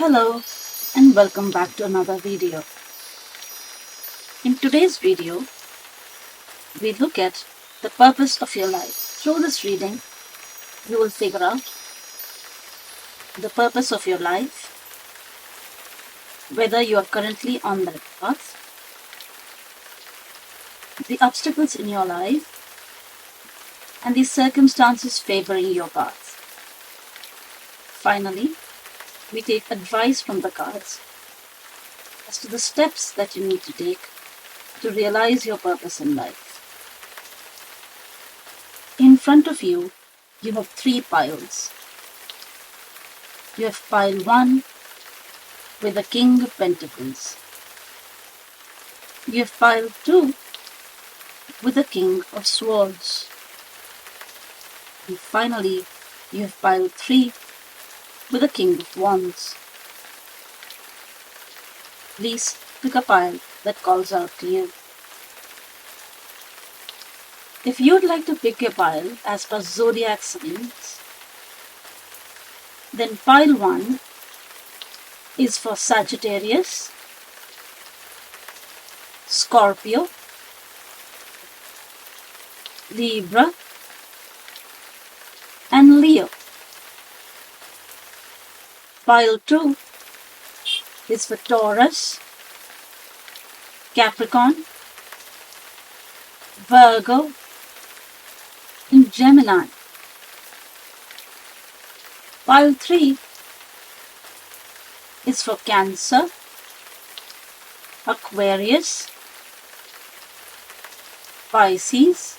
Hello and welcome back to another video. In today's video, we look at the purpose of your life. Through this reading, you will figure out the purpose of your life, whether you are currently on that path, the obstacles in your life, and the circumstances favoring your path. Finally, we take advice from the cards as to the steps that you need to take to realize your purpose in life. In front of you, you have three piles. You have pile 1 with the King of Pentacles. You have pile 2 with the King of Swords. And finally, you have pile 3 with the King of Wands. Please pick a pile that calls out to you. If you would like to pick your pile as per Zodiac signs, then pile 1 is for Sagittarius, Scorpio, Libra, and Leo. Pile 2 is for Taurus, Capricorn, Virgo, and Gemini. Pile 3 is for Cancer, Aquarius, Pisces,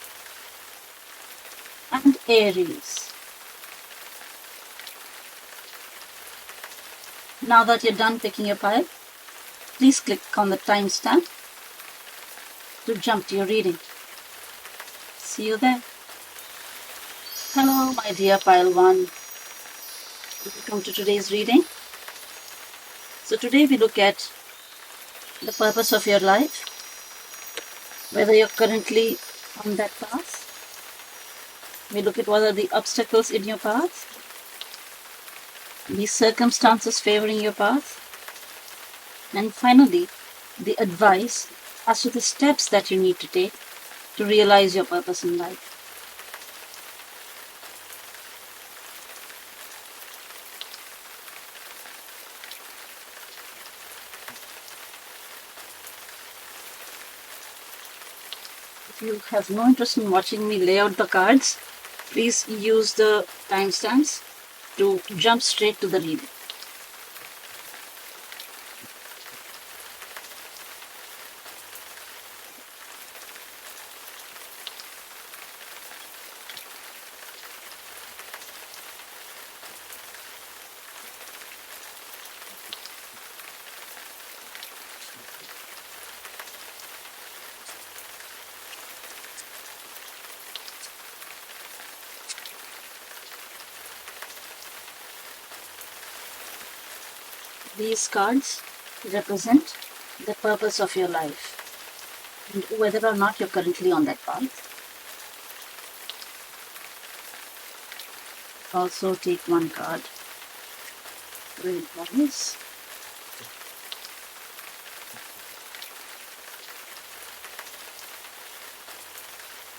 and Aries. Now that you're done picking your pile, please click on the timestamp to jump to your reading. See you there. Hello, my dear pile 1. Welcome to today's reading. So today we look at the purpose of your life, whether you're currently on that path. We look at what are the obstacles in your path, the circumstances favoring your path, and finally, the advice as to the steps that you need to take to realize your purpose in life. If you have no interest in watching me lay out the cards, please use the timestamps to jump straight to the reading. These cards represent the purpose of your life and whether or not you're currently on that path. Also take one card for advice.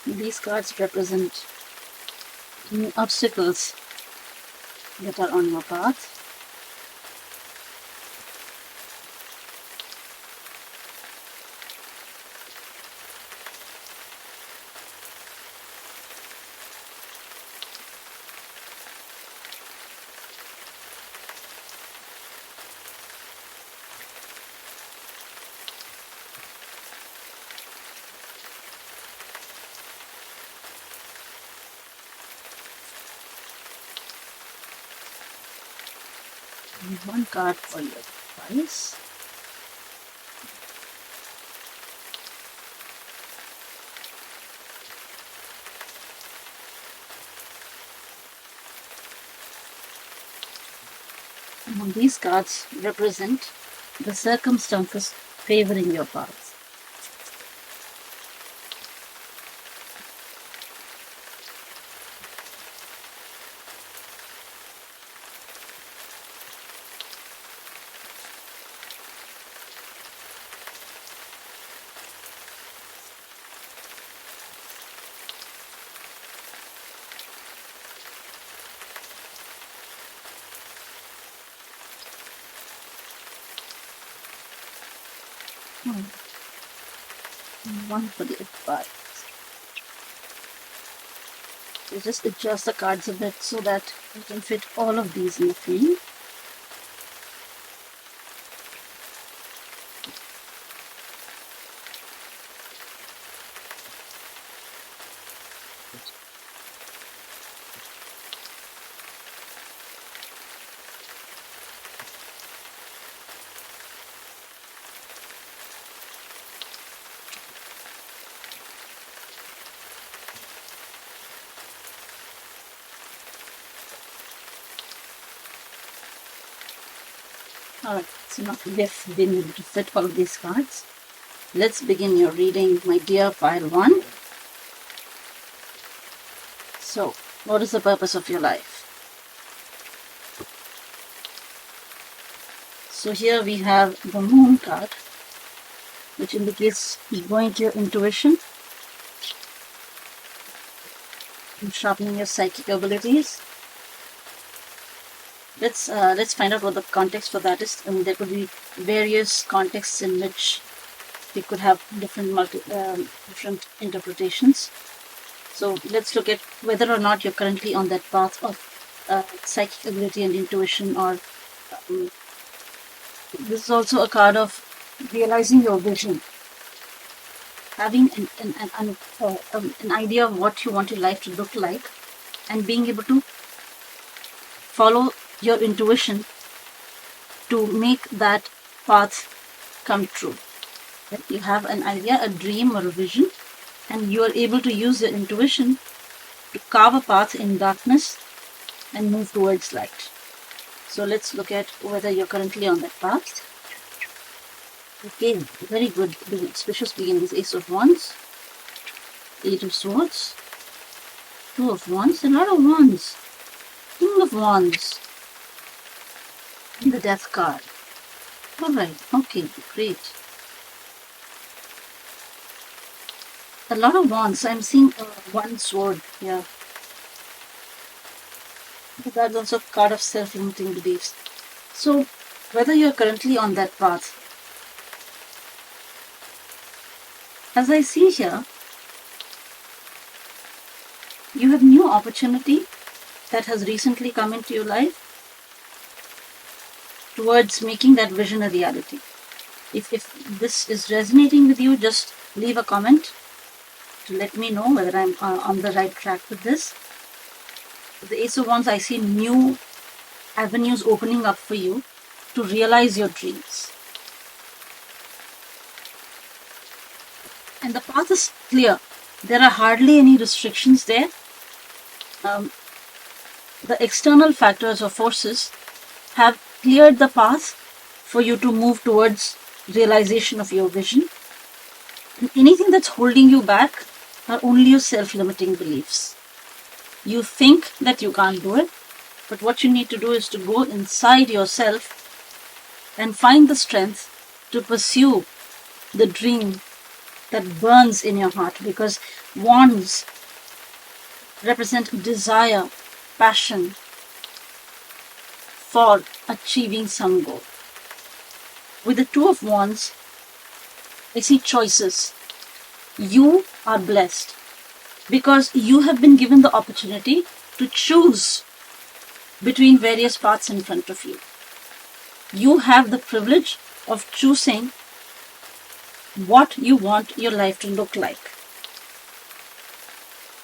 These cards represent any obstacles that are on your path. And one card for your advice. And these cards represent the circumstances favoring your path. One for the advice. So just adjust the cards a bit so that you can fit all of these in the frame. Alright, so now we've been able to fit all of these cards. Let's begin your reading, my dear pile 1. So, what is the purpose of your life? So here we have the moon card, which indicates going to your intuition and sharpening your psychic abilities. Let's find out what the context for that is. I mean, there could be various contexts in which we could have different interpretations. So let's look at whether or not you're currently on that path of psychic ability and intuition, or this is also a card of realizing your vision, having an idea of what you want your life to look like, and being able to follow your intuition to make that path come true. You have an idea, a dream, or a vision, and you are able to use your intuition to carve a path in darkness and move towards light. So let's look at whether you're currently on that path. Okay, very good. The auspicious beginnings. Ace of Wands, 8 of Swords, 2 of Wands, a lot of Wands, King of Wands, and the Death card. Alright, okay, great. A lot of Wands. I'm seeing one sword here. But that's also a card of self-limiting beliefs. So, whether you're currently on that path, as I see here, you have new opportunity that has recently come into your life towards making that vision a reality. If this is resonating with you, just leave a comment to let me know whether I'm on the right track with this. The Ace of Wands, I see new avenues opening up for you to realize your dreams. And the path is clear. There are hardly any restrictions there. The external factors or forces have cleared the path for you to move towards realization of your vision. And anything that's holding you back are only your self-limiting beliefs. You think that you can't do it, but what you need to do is to go inside yourself and find the strength to pursue the dream that burns in your heart, because wands represent desire, passion for achieving some goal. With the Two of Wands, I see choices. You are blessed because you have been given the opportunity to choose between various paths in front of you. You have the privilege of choosing what you want your life to look like.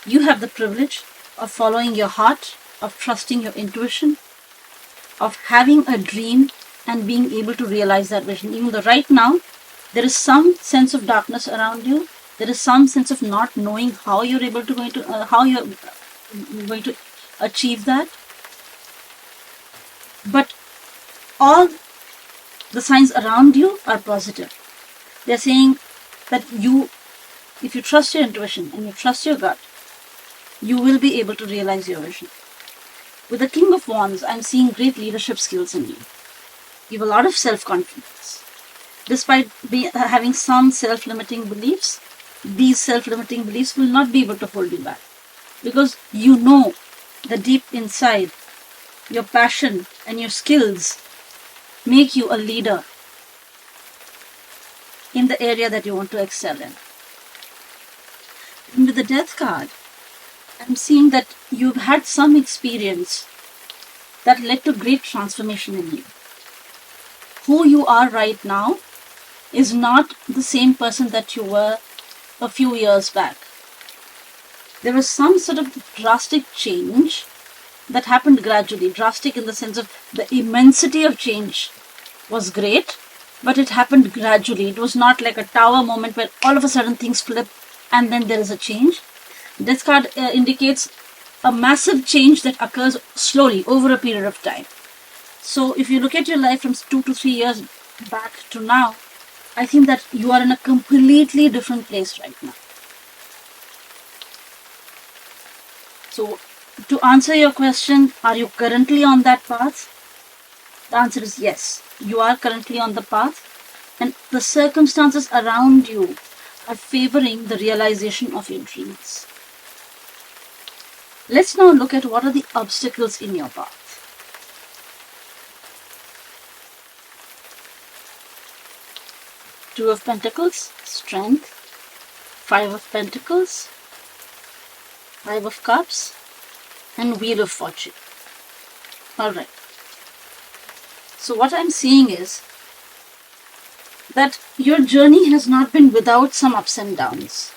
You have the privilege of following your heart, of trusting your intuition, of having a dream and being able to realize that vision. Even though right now there is some sense of darkness around you, there is some sense of not knowing how you're going to achieve that. But all the signs around you are positive. They're saying that if you trust your intuition and you trust your gut, you will be able to realize your vision. With the King of Wands, I'm seeing great leadership skills in you. You have a lot of self-confidence. Despite having some self-limiting beliefs, these self-limiting beliefs will not be able to hold you back. Because you know that deep inside, your passion and your skills make you a leader. in the area that you want to excel in. And with the Death card, I'm seeing that you've had some experience that led to great transformation in you. Who you are right now is not the same person that you were a few years back. There was some sort of drastic change that happened gradually. Drastic in the sense of the immensity of change was great, but it happened gradually. It was not like a tower moment where all of a sudden things flip and then there is a change. This card indicates a massive change that occurs slowly over a period of time. So if you look at your life from 2 to 3 years back to now, I think that you are in a completely different place right now. So to answer your question, are you currently on that path? The answer is yes. You are currently on the path, and the circumstances around you are favoring the realization of your dreams. Let's now look at what are the obstacles in your path. Two of Pentacles, Strength. Five of Pentacles, Five of Cups, and Wheel of Fortune. Alright. So what I'm seeing is that your journey has not been without some ups and downs.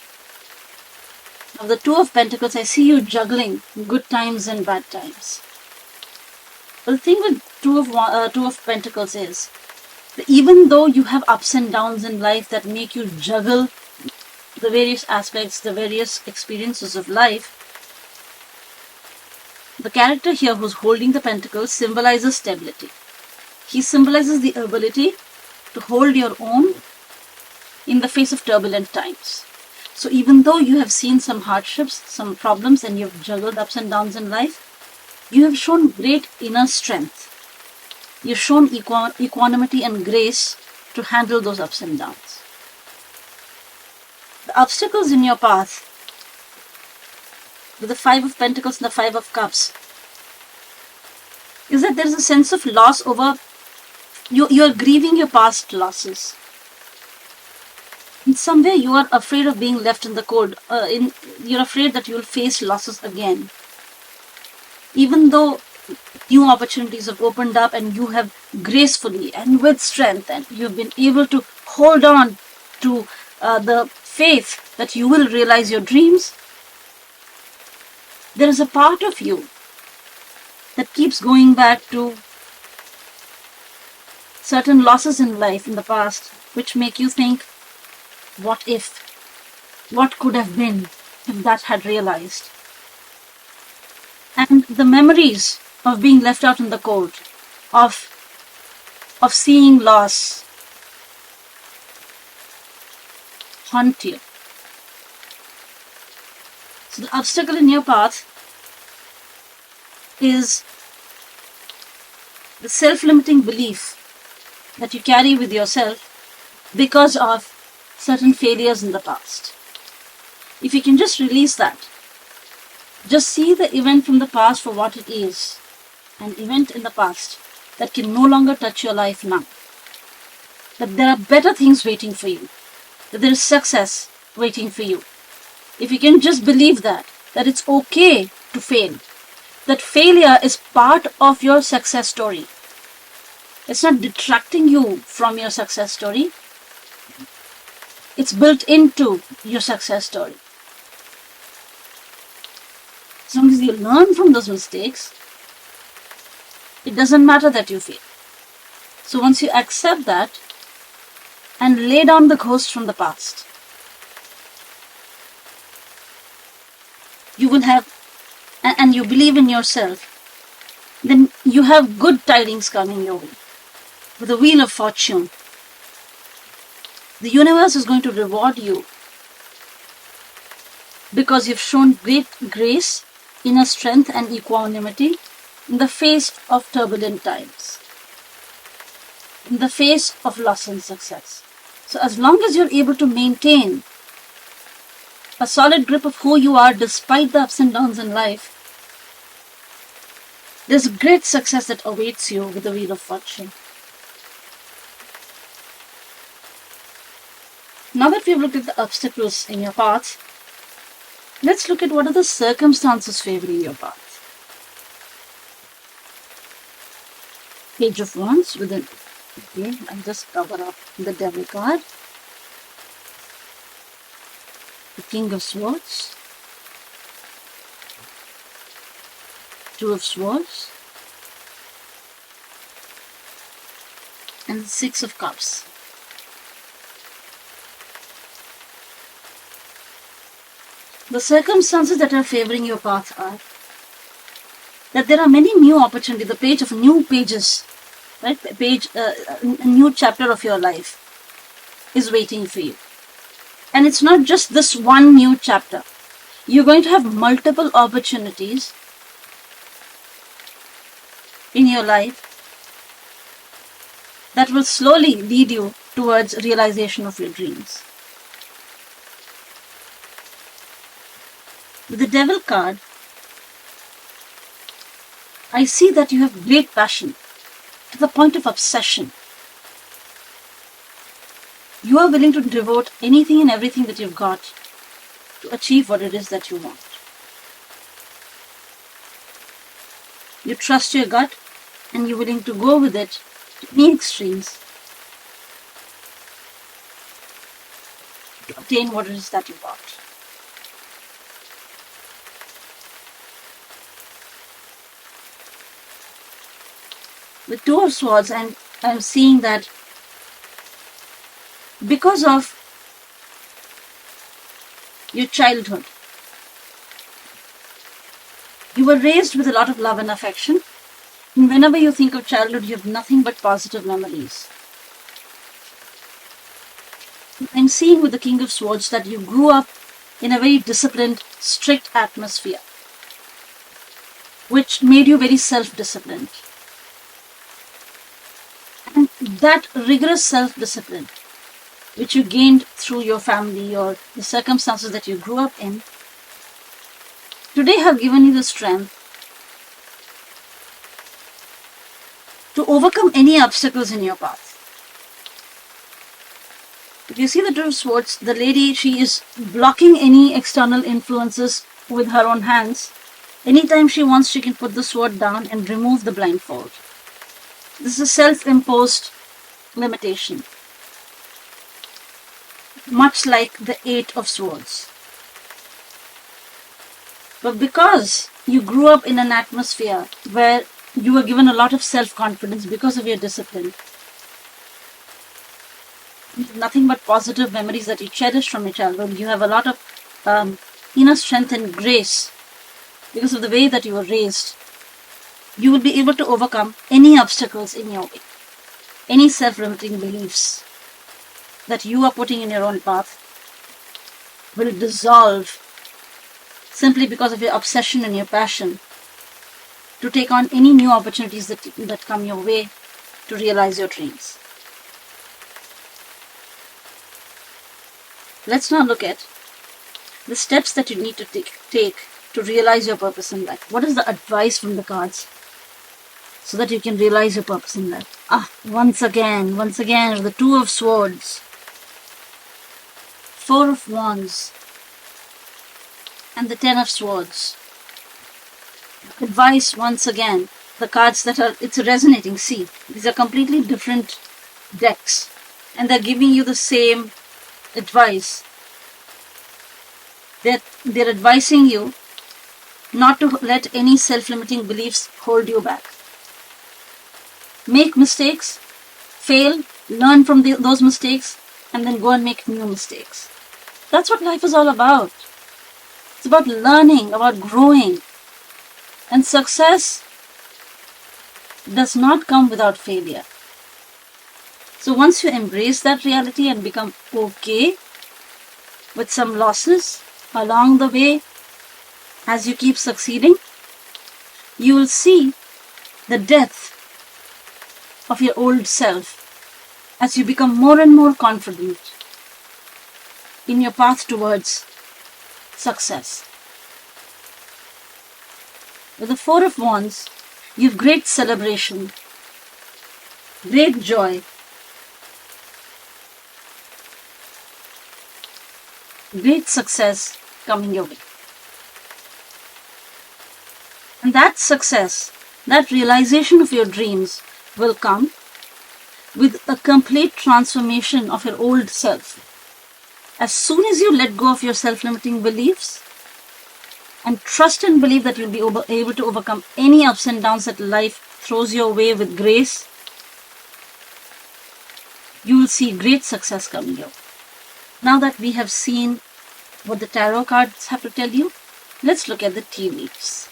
Now the Two of Pentacles, I see you juggling good times and bad times. But the thing with Two of Pentacles is that even though you have ups and downs in life that make you juggle the various aspects, the various experiences of life, the character here who's holding the Pentacles symbolizes stability. He symbolizes the ability to hold your own in the face of turbulent times. So even though you have seen some hardships, some problems, and you've juggled ups and downs in life, you have shown great inner strength. You've shown equanimity and grace to handle those ups and downs. The obstacles in your path, with the Five of Pentacles and the Five of Cups, is that there is a sense of loss over, you are grieving your past losses. In some way you are afraid of being left in the cold. You're afraid that you will face losses again. Even though new opportunities have opened up and you have gracefully and with strength and you've been able to hold on to the faith that you will realize your dreams, there is a part of you that keeps going back to certain losses in life in the past which make you think, what if? What could have been if that had realized? And the memories of being left out in the cold, of seeing loss, haunt you. So the obstacle in your path is the self-limiting belief that you carry with yourself because of certain failures in the past. If you can just release that, just see the event from the past for what it is, an event in the past that can no longer touch your life now. That there are better things waiting for you, that there is success waiting for you. If you can just believe that it's okay to fail, that failure is part of your success story. It's not detracting you from your success story. It's built into your success story. As long as you learn from those mistakes, it doesn't matter that you fail. So once you accept that and lay down the ghost from the past, you will have, and you believe in yourself, then you have good tidings coming your way. With the Wheel of Fortune, the universe is going to reward you because you've shown great grace, inner strength and equanimity in the face of turbulent times, in the face of loss and success. So as long as you're able to maintain a solid grip of who you are despite the ups and downs in life, there's great success that awaits you with the Wheel of Fortune. Now that we've looked at the obstacles in your path, let's look at what are the circumstances favoring your path. Page of Wands with an, okay, I'll just cover up the Devil card. The King of Swords. Two of Swords. And the Six of Cups. The circumstances that are favoring your path are that there are many new opportunities, the page of new pages, right? A new chapter of your life is waiting for you. And it's not just this one new chapter. You're going to have multiple opportunities in your life that will slowly lead you towards realization of your dreams. With the Devil card, I see that you have great passion to the point of obsession. You are willing to devote anything and everything that you've got to achieve what it is that you want. You trust your gut and you're willing to go with it to any extremes to obtain what it is that you want. With Two of Swords, I'm seeing that because of your childhood, you were raised with a lot of love and affection, and whenever you think of childhood, you have nothing but positive memories. I'm seeing with the King of Swords that you grew up in a very disciplined, strict atmosphere, which made you very self-disciplined. And that rigorous self-discipline, which you gained through your family or the circumstances that you grew up in, today have given you the strength to overcome any obstacles in your path. If you see the Two of Swords, the lady, she is blocking any external influences with her own hands. Anytime she wants, she can put the sword down and remove the blindfold. This is a self-imposed limitation, much like the Eight of Swords. But because you grew up in an atmosphere where you were given a lot of self-confidence because of your discipline, nothing but positive memories that you cherish from your childhood, you have a lot of inner strength and grace because of the way that you were raised. You will be able to overcome any obstacles in your way, any self-limiting beliefs that you are putting in your own path will dissolve simply because of your obsession and your passion to take on any new opportunities that come your way to realize your dreams. Let's now look at the steps that you need to take to realize your purpose in life. What is the advice from the cards so that you can realize your purpose in life? Once again, with the Two of Swords, Four of Wands, and the Ten of Swords. Advice once again, the cards that are, it's resonating. See, these are completely different decks and they're giving you the same advice. They're advising you not to let any self-limiting beliefs hold you back. Make mistakes, fail, learn from those mistakes, and then go and make new mistakes. That's what life is all about. It's about learning, about growing. And success does not come without failure. So once you embrace that reality and become okay with some losses along the way, as you keep succeeding, you will see the death of your old self as you become more and more confident in your path towards success. With the Four of Wands, you have great celebration, great joy, great success coming your way. And that success, that realization of your dreams will come with a complete transformation of your old self. As soon as you let go of your self-limiting beliefs and trust and believe that you'll be able to overcome any ups and downs that life throws your way with grace, you will see great success coming your way. Now that we have seen what the tarot cards have to tell you, let's look at the tea leaves.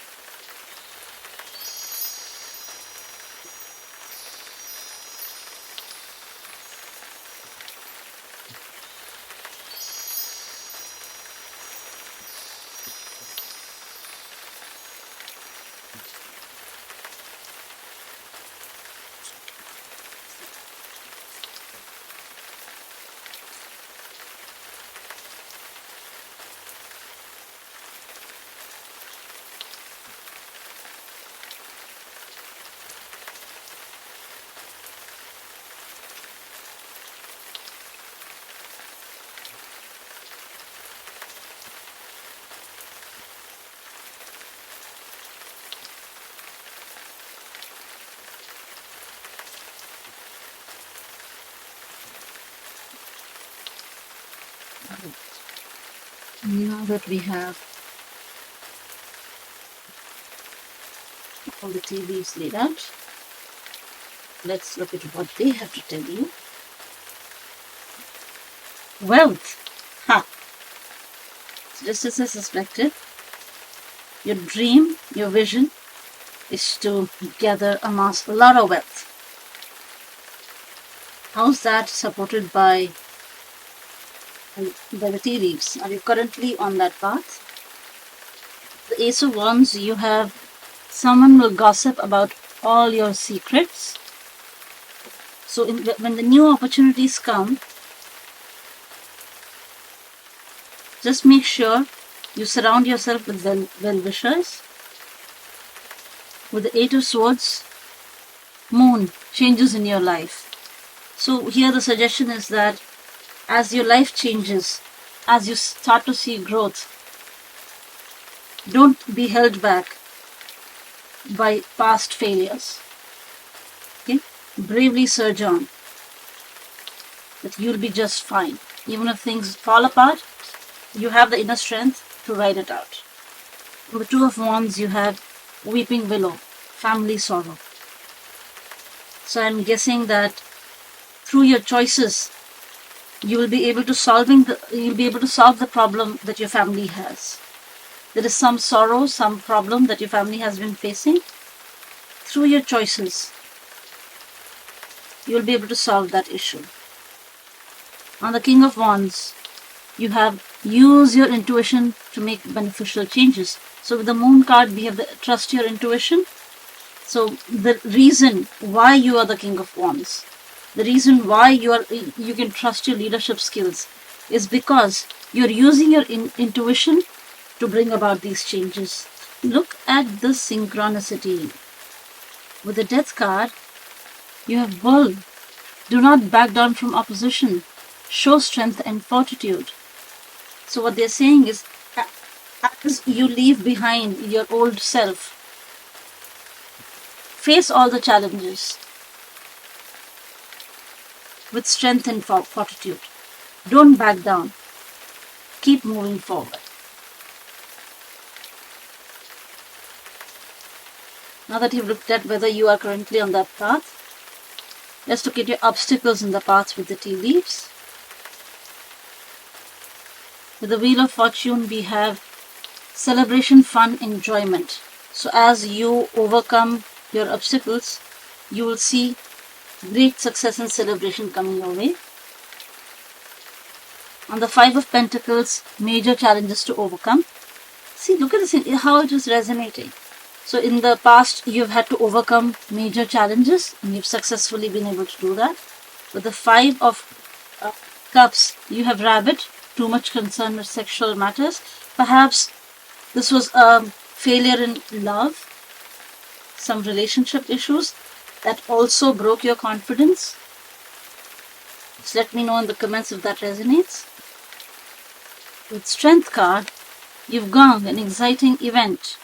Now that we have all the tea leaves laid out, let's look at what they have to tell you. Wealth. Ha! Just as I suspected, your dream, your vision is to amass a lot of wealth. How's that supported by the tea leaves? Are you currently on that path? The Ace of Wands, you have someone will gossip about all your secrets. So when the new opportunities come, just make sure you surround yourself with well-wishers. With the Eight of Swords, Moon, changes in your life. So here the suggestion is that as your life changes, as you start to see growth, don't be held back by past failures. Okay? Bravely surge on. That you'll be just fine. Even if things fall apart, you have the inner strength to ride it out. On the Two of Wands, you have Weeping Willow, family sorrow. So I'm guessing that through your choices, you will be able to solve the problem that your family has. There is some sorrow, some problem that your family has been facing. Through your choices, you will be able to solve that issue. On the King of Wands, you have use your intuition to make beneficial changes. So with the Moon card, we have the trust your intuition. So the reason why you are the King of Wands, the reason why you can trust your leadership skills is because you're using your intuition to bring about these changes. Look at the synchronicity. With the Death card, you have Bull. Do not back down from opposition. Show strength and fortitude. So what they're saying is, as you leave behind your old self, face all the challenges with strength and fortitude. Don't back down. Keep moving forward. Now that you've looked at whether you are currently on that path, let's look at your obstacles in the path with the tea leaves. With the Wheel of Fortune, we have celebration, fun, enjoyment. So as you overcome your obstacles, you will see great success and celebration coming your way. On the Five of Pentacles, major challenges to overcome. See, look at this, how it is resonating. So in the past, you've had to overcome major challenges, and you've successfully been able to do that. With the Five of Cups, you have Rabbit, too much concern with sexual matters. Perhaps this was a failure in love, some relationship issues that also broke your confidence. Just let me know in the comments if that resonates. With Strength card, you've gone an exciting event.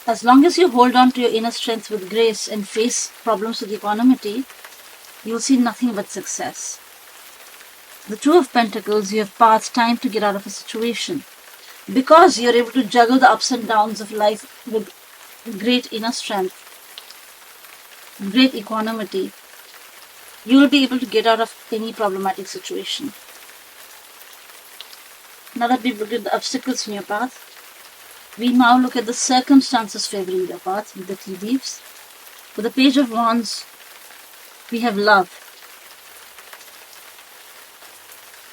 As long as you hold on to your inner strength with grace and face problems with equanimity, you'll see nothing but success. The Two of Pentacles, you have passed time to get out of a situation. Because you're able to juggle the ups and downs of life with great inner strength, great equanimity, you will be able to get out of any problematic situation. Now that we've looked at the obstacles in your path, we now look at the circumstances favoring your path with the tea leaves. With the Page of Wands, we have love.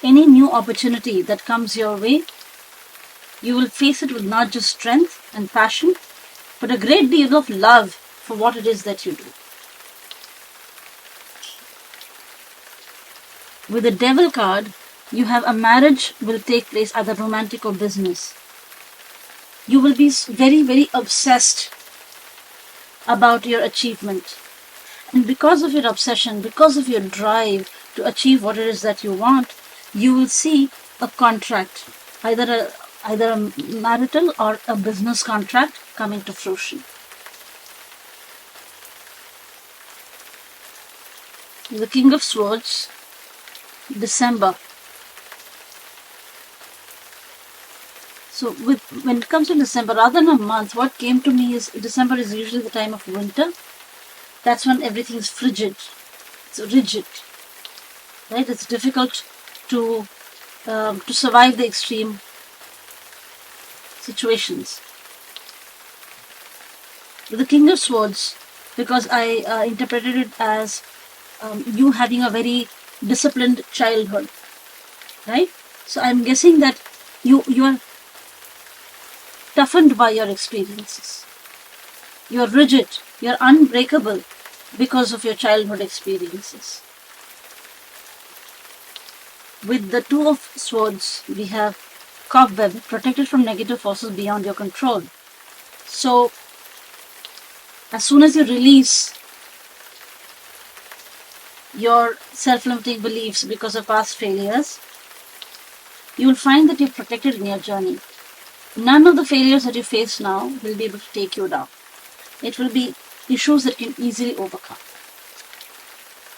Any new opportunity that comes your way, you will face it with not just strength and passion, but a great deal of love for what it is that you do. With the Devil card, you have a marriage will take place, either romantic or business. You will be very, very obsessed about your achievement. And because of your obsession, because of your drive to achieve what it is that you want, you will see a contract, either a marital or a business contract coming to fruition. The King of Swords, December. So when it comes to December, rather than a month, what came to me is December is usually the time of winter. That's when everything is frigid. It's rigid. Right? It's difficult to survive the extreme situations. With the King of Swords, because I interpreted it as you having a very disciplined childhood, right? So I'm guessing that you are toughened by your experiences. You're rigid, you're unbreakable because of your childhood experiences. With the Two of Swords, we have Cobweb, protected from negative forces beyond your control. So as soon as you release your self-limiting beliefs because of past failures, you will find that you're protected in your journey. None of the failures that you face now will be able to take you down. It will be issues that you can easily overcome.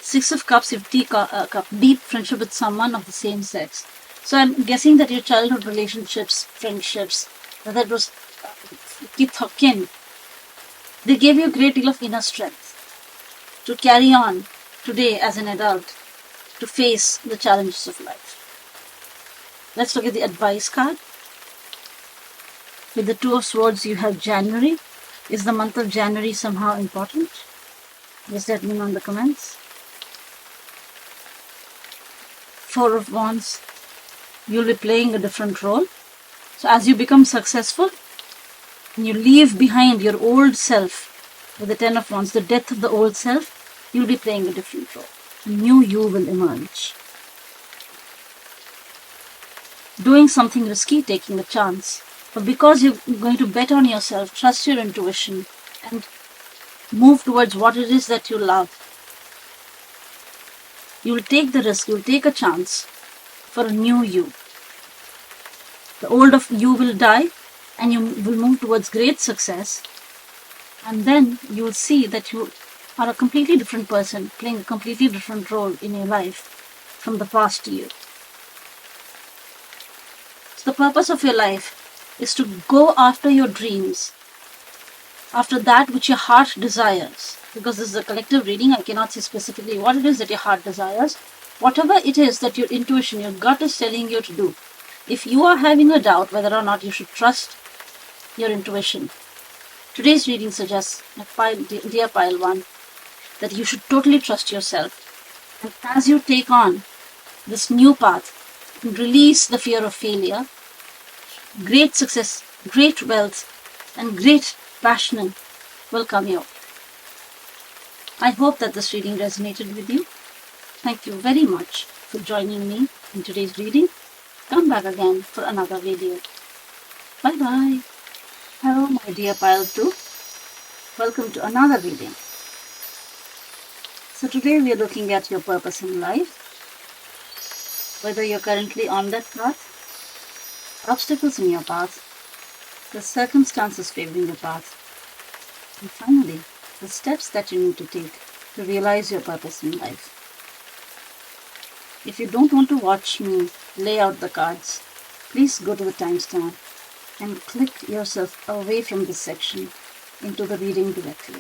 Six of Cups, you have deep friendship with someone of the same sex. So I'm guessing that your childhood relationships, friendships, whether it was kith or kin, they gave you a great deal of inner strength to carry on today as an adult, to face the challenges of life. Let's look at the advice card. With the Two of Swords, you have January. Is the month of January somehow important? Just let me know in the comments. Four of Wands, you'll be playing a different role. So as you become successful, and you leave behind your old self, with the Ten of Wands, the death of the old self, you'll be playing a different role. A new you will emerge. Doing something risky, taking a chance. But because you're going to bet on yourself, trust your intuition, and move towards what it is that you love, you will take the risk, you will take a chance for a new you. The old of you will die, and you will move towards great success, and then you will see that you are a completely different person, playing a completely different role in your life from the past you. So the purpose of your life is to go after your dreams, after that which your heart desires. Because this is a collective reading, I cannot say specifically what it is that your heart desires. Whatever it is that your intuition, your gut is telling you to do, if you are having a doubt whether or not you should trust your intuition, today's reading suggests, dear Pile 1, that you should totally trust yourself. And as you take on this new path and release the fear of failure, great success, great wealth, and great passion will come your way. I hope that this reading resonated with you. Thank you very much for joining me in today's reading. Come back again for another video. Bye bye. Hello my dear Pile 2. Welcome to another reading. So today we are looking at your purpose in life. Whether you're currently on that path obstacles in your path, the circumstances favoring your path, and finally, the steps that you need to take to realize your purpose in life. If you don't want to watch me lay out the cards, please go to the timestamp and click yourself away from this section into the reading directly.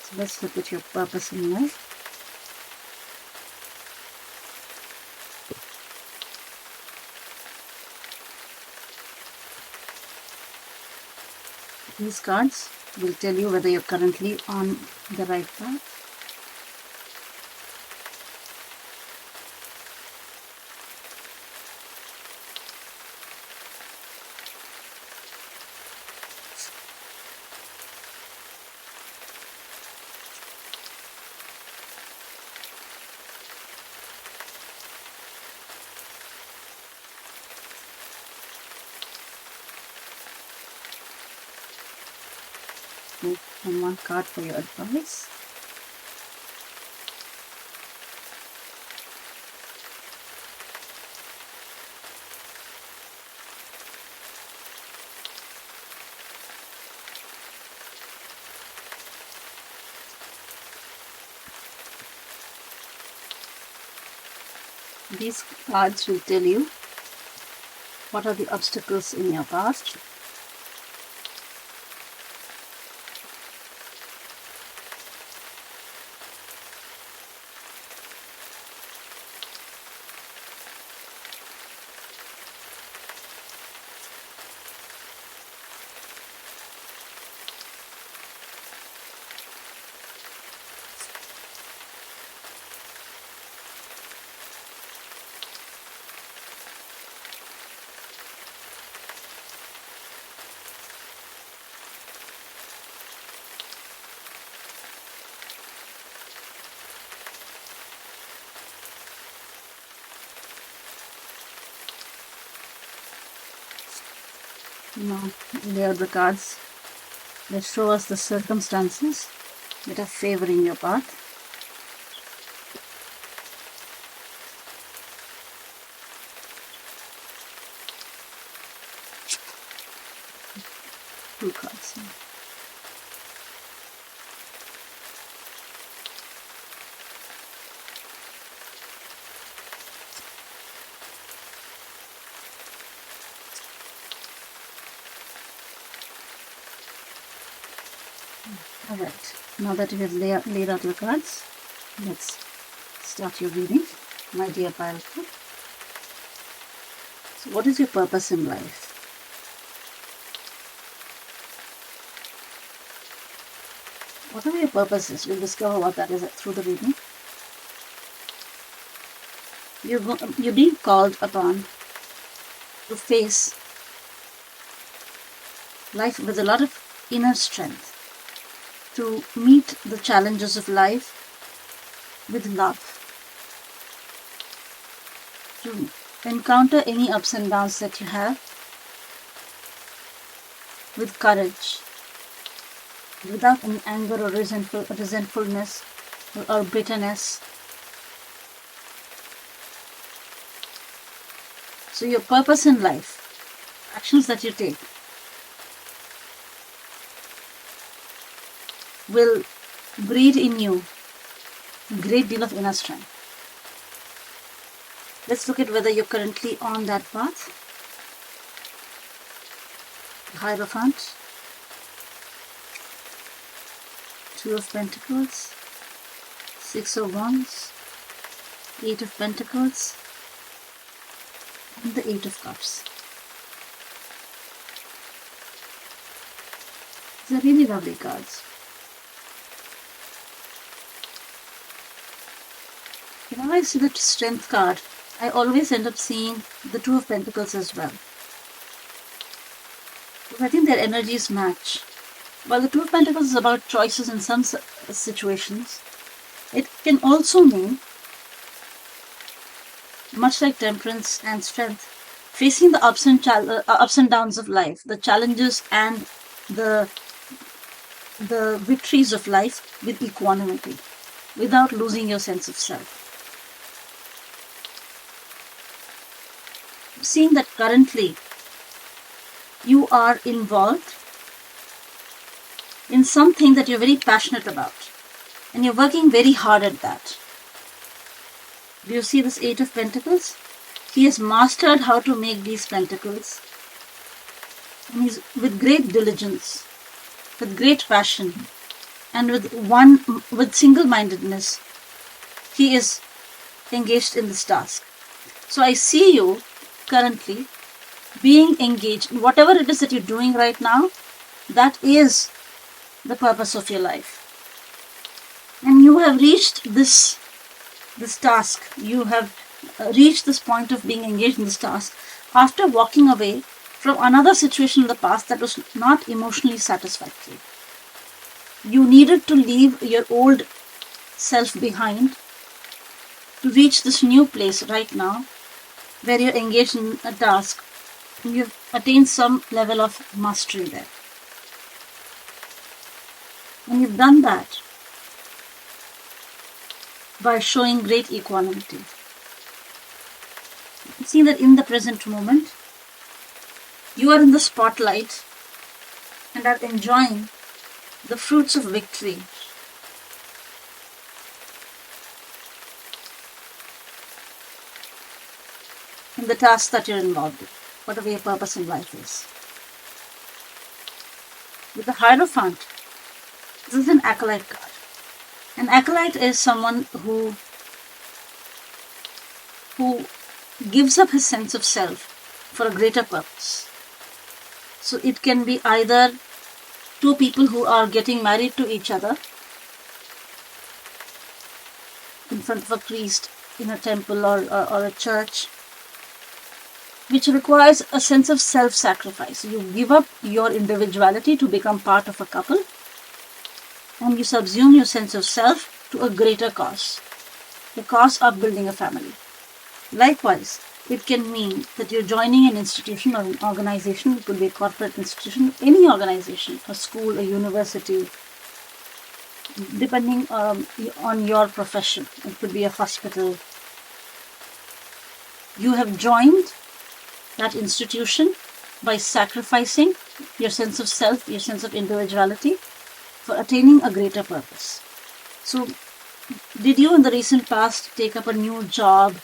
So let's look at your purpose in life. These cards will tell you whether you're currently on the right path. And one card for your advice. These cards will tell you what are the obstacles in your past, Now, lay out the cards that show us the circumstances that are favoring your path. Two cards here. Alright, now that you have laid out your cards, let's start your reading, my dear pile. So what is your purpose in life? Whatever your purpose is, you'll discover what that is through the reading. You're being called upon to face life with a lot of inner strength, to meet the challenges of life with love, to encounter any ups and downs that you have with courage, without any anger or resentfulness or bitterness. So your purpose in life, actions that you take, will breed in you a great deal of inner strength. Let's look at whether you're currently on that path. Hierophant, Two of Pentacles, Six of Wands, Eight of Pentacles, and the Eight of Cups. These are really lovely cards. Whenever I see the Strength card, I always end up seeing the Two of Pentacles as well. Because I think their energies match. While the Two of Pentacles is about choices in some situations, it can also mean, much like Temperance and Strength, facing the ups and downs of life, the challenges and the victories of life with equanimity, without losing your sense of self. seeing that currently you are involved in something that you're very passionate about, and you're working very hard at that. Do you see this Eight of Pentacles? He has mastered how to make these pentacles, and he's with great diligence, with great passion, and with single-mindedness, he is engaged in this task. So I see you currently being engaged in whatever it is that you're doing right now. That is the purpose of your life. And you have reached this task. You have reached this point of being engaged in this task after walking away from another situation in the past that was not emotionally satisfactory. You needed to leave your old self behind to reach this new place right now where you're engaged in a task and you've attained some level of mastery there. And you've done that by showing great equanimity. You see that in the present moment, you are in the spotlight and are enjoying the fruits of victory. In the task that you're involved in, whatever your purpose in life is. With the Hierophant, this is an acolyte card. An acolyte is someone who gives up his sense of self for a greater purpose. So it can be either two people who are getting married to each other in front of a priest in a temple or a church, which requires a sense of self-sacrifice. You give up your individuality to become part of a couple, and you subsume your sense of self to a greater cause, the cause of building a family. Likewise, it can mean that you're joining an institution or an organization. It could be a corporate institution, any organization, a school, a university, depending on your profession. It could be a hospital. You have joined that institution by sacrificing your sense of self, your sense of individuality for attaining a greater purpose. So, did you in the recent past take up a new job,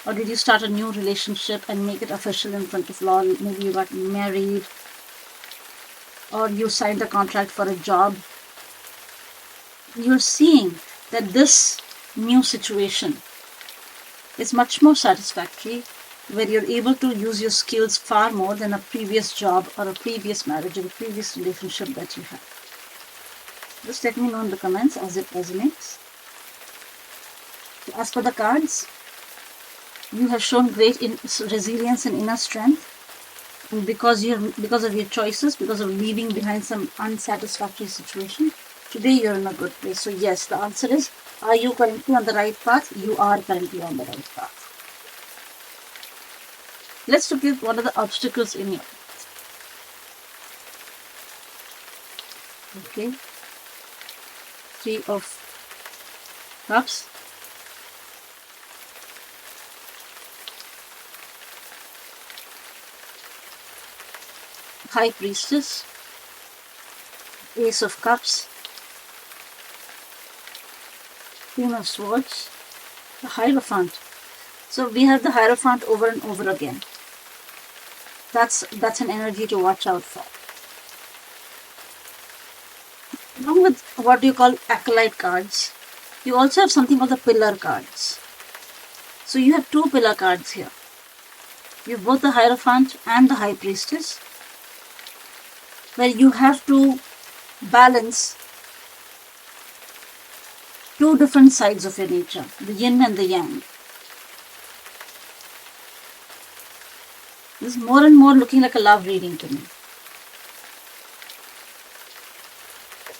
or did you start a new relationship and make it official in front of law? Maybe you got married, or you signed a contract for a job. You're seeing that this new situation is much more satisfactory, where you're able to use your skills far more than a previous job or a previous marriage or a previous relationship that you had. Just let me know in the comments as it resonates. So as for the cards, you have shown great resilience and inner strength, and because of your choices, because of leaving behind some unsatisfactory situation, today you're in a good place. So yes, the answer is, are you currently on the right path? You are currently on the right path. Let's look at what are the obstacles in your path. Okay. 3 of Cups. High Priestess. Ace of Cups. Queen of Swords. The Hierophant. So we have the Hierophant over and over again. That's an energy to watch out for. Along with what you call acolyte cards, you also have something called the pillar cards. So you have 2 pillar cards here. You have both the Hierophant and the High Priestess, where you have to balance 2 different sides of your nature, the yin and the yang. This is more and more looking like a love reading to me.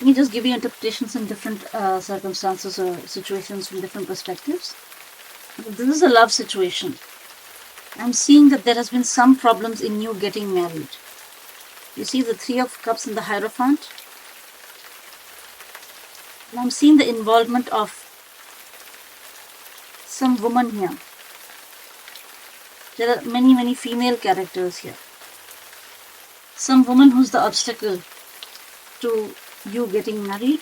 Let me just give you interpretations in different circumstances or situations from different perspectives. This is a love situation. I'm seeing that there has been some problems in you getting married. You see the 3 of Cups in the Hierophant. And I'm seeing the involvement of some woman here There are many, many female characters here. Some woman who's the obstacle to you getting married,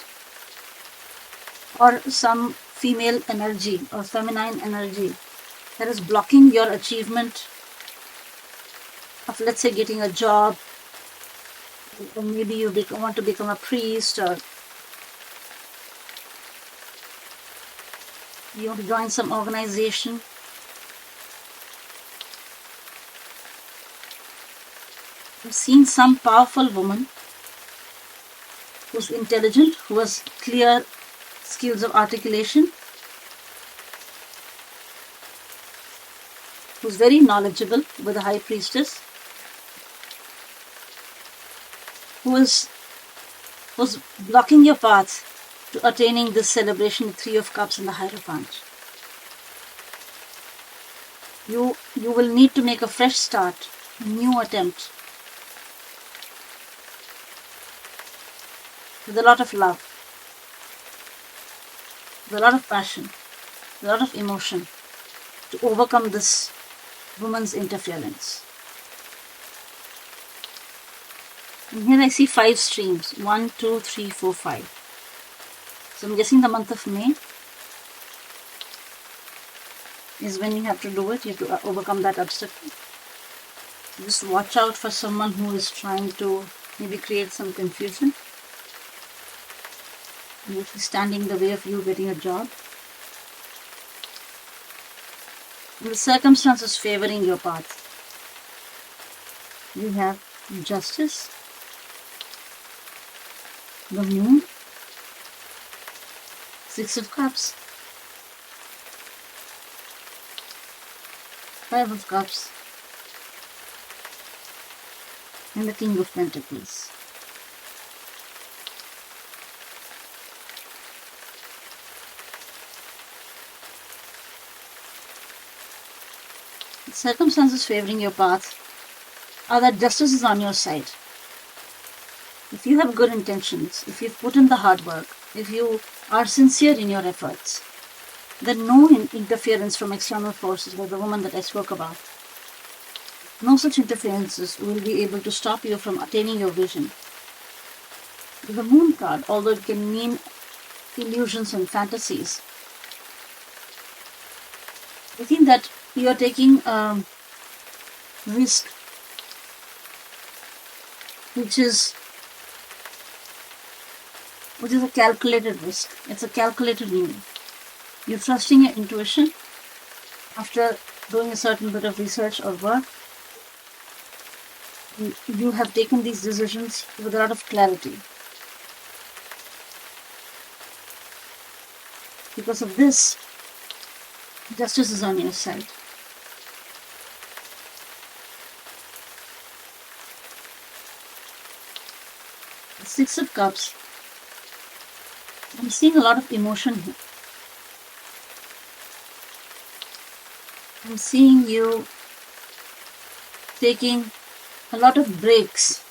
or some female energy or feminine energy that is blocking your achievement of, let's say, getting a job, or maybe you want to become a priest, or you want to join some organization. I've seen some powerful woman who's intelligent, who has clear skills of articulation, who's very knowledgeable with the high priestess, who's blocking your path to attaining this celebration, 3 of Cups and the Hierophant. You will need to make a fresh start, a new attempt, with a lot of love, with a lot of passion, with a lot of emotion, to overcome this woman's interference. And here I see 5 streams, 1, 2, 3, 4, 5. So I'm guessing the month of May is when you have to do it. You have to overcome that obstacle. Just watch out for someone who is trying to maybe create some confusion, standing in the way of you getting a job. And the circumstances favoring your path. You have Justice, the Moon, 6 of Cups, 5 of Cups, and the King of Pentacles. The circumstances favoring your path are that justice is on your side. If you have good intentions, if you've put in the hard work, if you are sincere in your efforts, then no interference from external forces, like the woman that I spoke about, no such interferences will be able to stop you from attaining your vision. The Moon card, although it can mean illusions and fantasies, I think that you are taking a risk which is a calculated risk. It's a calculated move. You're trusting your intuition after doing a certain bit of research or work. You have taken these decisions with a lot of clarity. Because of this, justice is on your side. The 6 of Cups. I'm seeing a lot of emotion here. I'm seeing you taking a lot of breaks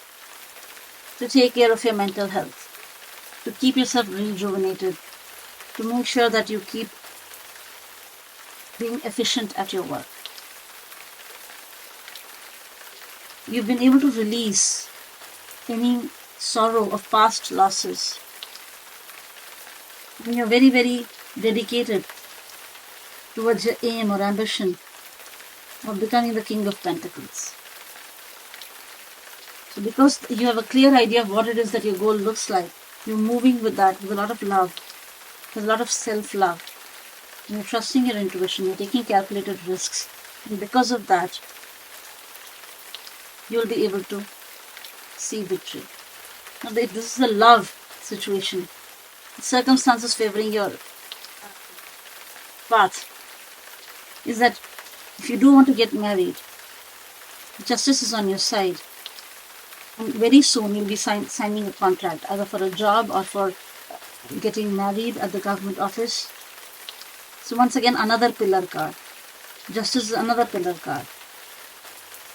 to take care of your mental health, to keep yourself rejuvenated, to make sure that you keep being efficient at your work. You've been able to release any sorrow of past losses. And you're very, very dedicated towards your aim or ambition of becoming the King of Pentacles. So because you have a clear idea of what it is that your goal looks like, you're moving with that with a lot of love, with a lot of self-love. You're trusting your intuition, you're taking calculated risks. And because of that, you'll be able to see victory. Now, this is a love situation. The circumstances favoring your path is that if you do want to get married, justice is on your side. And very soon you'll be signing a contract, either for a job or for getting married at the government office. So once again, another pillar card. Justice is another pillar card.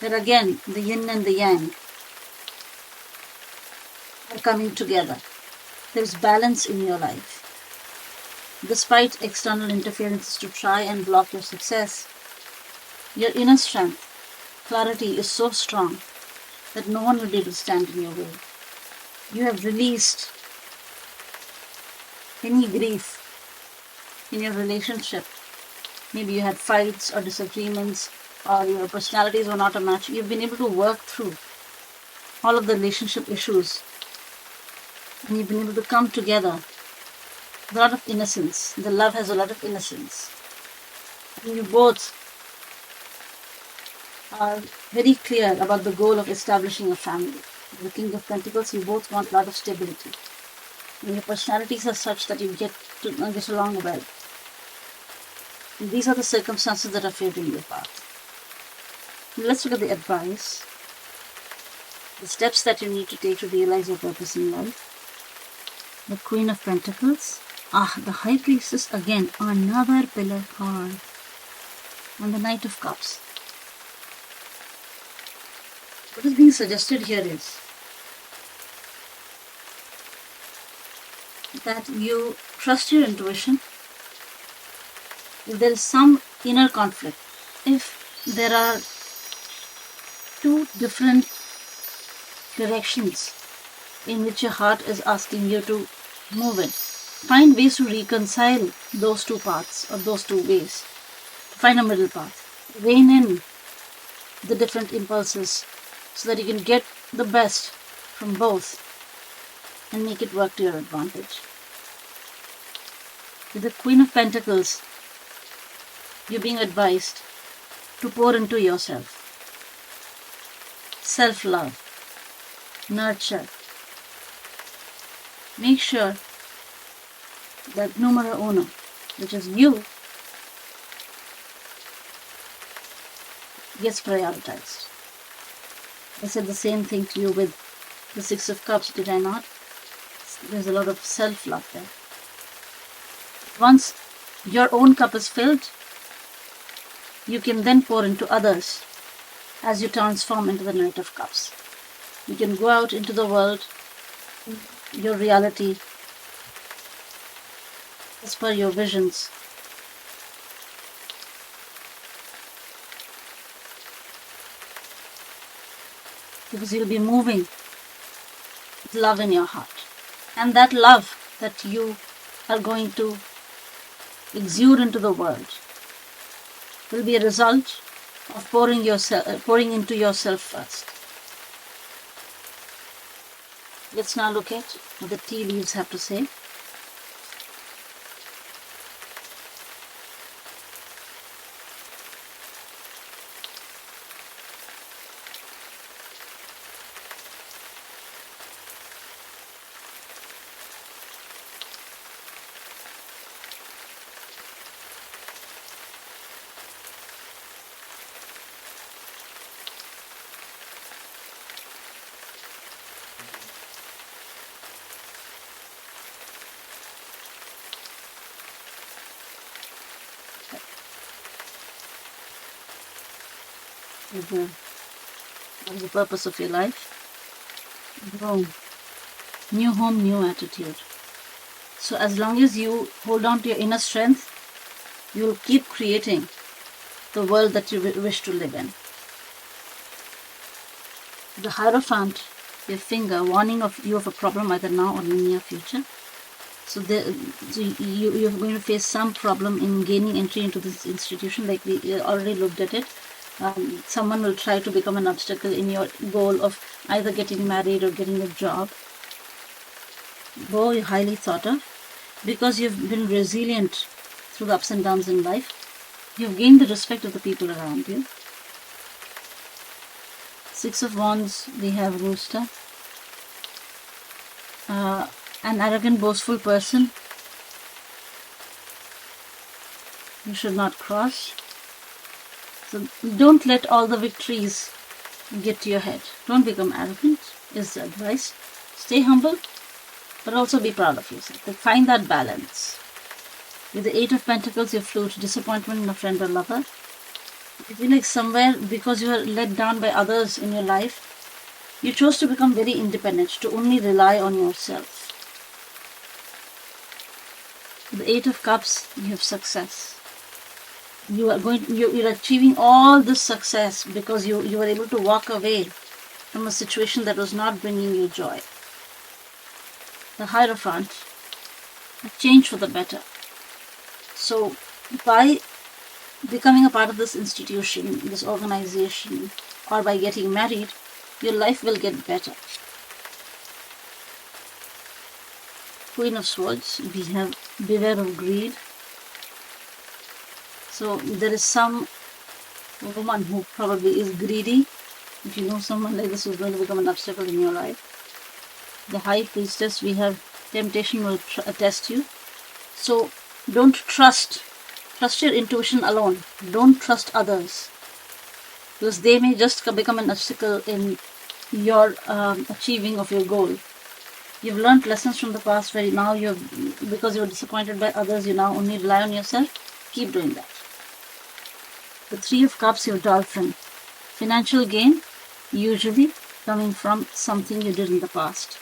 Where again, the yin and the yang are coming together. There's balance in your life. Despite external interferences to try and block your success, Your inner strength, clarity is so strong that no one will be able to stand in your way. You have released any grief in your relationship. Maybe you had fights or disagreements, or your personalities were not a match. You've been able to work through all of the relationship issues, and you've been able to come together with a lot of innocence. The love has a lot of innocence. And you both are very clear about the goal of establishing a family. The King of Pentacles, you both want a lot of stability. And your personalities are such that you get along well. And these are the circumstances that are favoring your path. Let's look at the advice. The steps that you need to take to realize your purpose in life. The Queen of Pentacles. The High Priestess again. Another pillar card. And the Knight of Cups. What is being suggested here is that you trust your intuition. If there is some inner conflict, if there are two different directions in which your heart is asking you to move in, find ways to reconcile those two paths or those two ways. Find a middle path. Rein in the different impulses so that you can get the best from both and make it work to your advantage. With the Queen of Pentacles, you're being advised to pour into yourself. Self-love. Nurture. Make sure that numero uno, which is you, gets prioritized. I said the same thing to you with the Six of Cups, did I not? There's a lot of self-love there. Once your own cup is filled, you can then pour into others as you transform into the Knight of Cups. You can go out into the world, your reality, as per your visions. Because you'll be moving with love in your heart. And that love that you are going to exude into the world will be a result of pouring into yourself first. Let's now look at what the tea leaves have to say. What is the purpose of your life? Boom. New home, new attitude. So as long as you hold on to your inner strength, you will keep creating the world that you wish to live in. The Hierophant, your finger, warning of you of a problem either now or in the near future. So you're going to face some problem in gaining entry into this institution, like we already looked at it. Someone will try to become an obstacle in your goal of either getting married or getting a job. Though you're highly thought of, because you've been resilient through the ups and downs in life, you've gained the respect of the people around you. Six of Wands, we have Rooster. An arrogant, boastful person you should not cross. So don't let all the victories get to your head. Don't become arrogant, is the advice. Stay humble, but also be proud of yourself. Like, find that balance. With the Eight of Pentacles, you flew to disappointment in a friend or lover. You feel like somewhere, because you are let down by others in your life, you chose to become very independent, to only rely on yourself. With the Eight of Cups, you have success. you're achieving all this success because you were able to walk away from a situation that was not bringing you joy. The Hierophant, a change for the better. So by becoming a part of this institution, this organization, or by getting married, your life will get better. Queen of Swords, we have beware of greed. So there is some woman who probably is greedy. If you know someone like this who's going to become an obstacle in your life. The High Priestess, we have temptation will test you. So don't trust your intuition alone. Don't trust others, because they may just become an obstacle in your achieving of your goal. You've learned lessons from the past where now because you're disappointed by others, you now only rely on yourself. Keep doing that. The Three of Cups, your dolphin. Financial gain, usually coming from something you did in the past.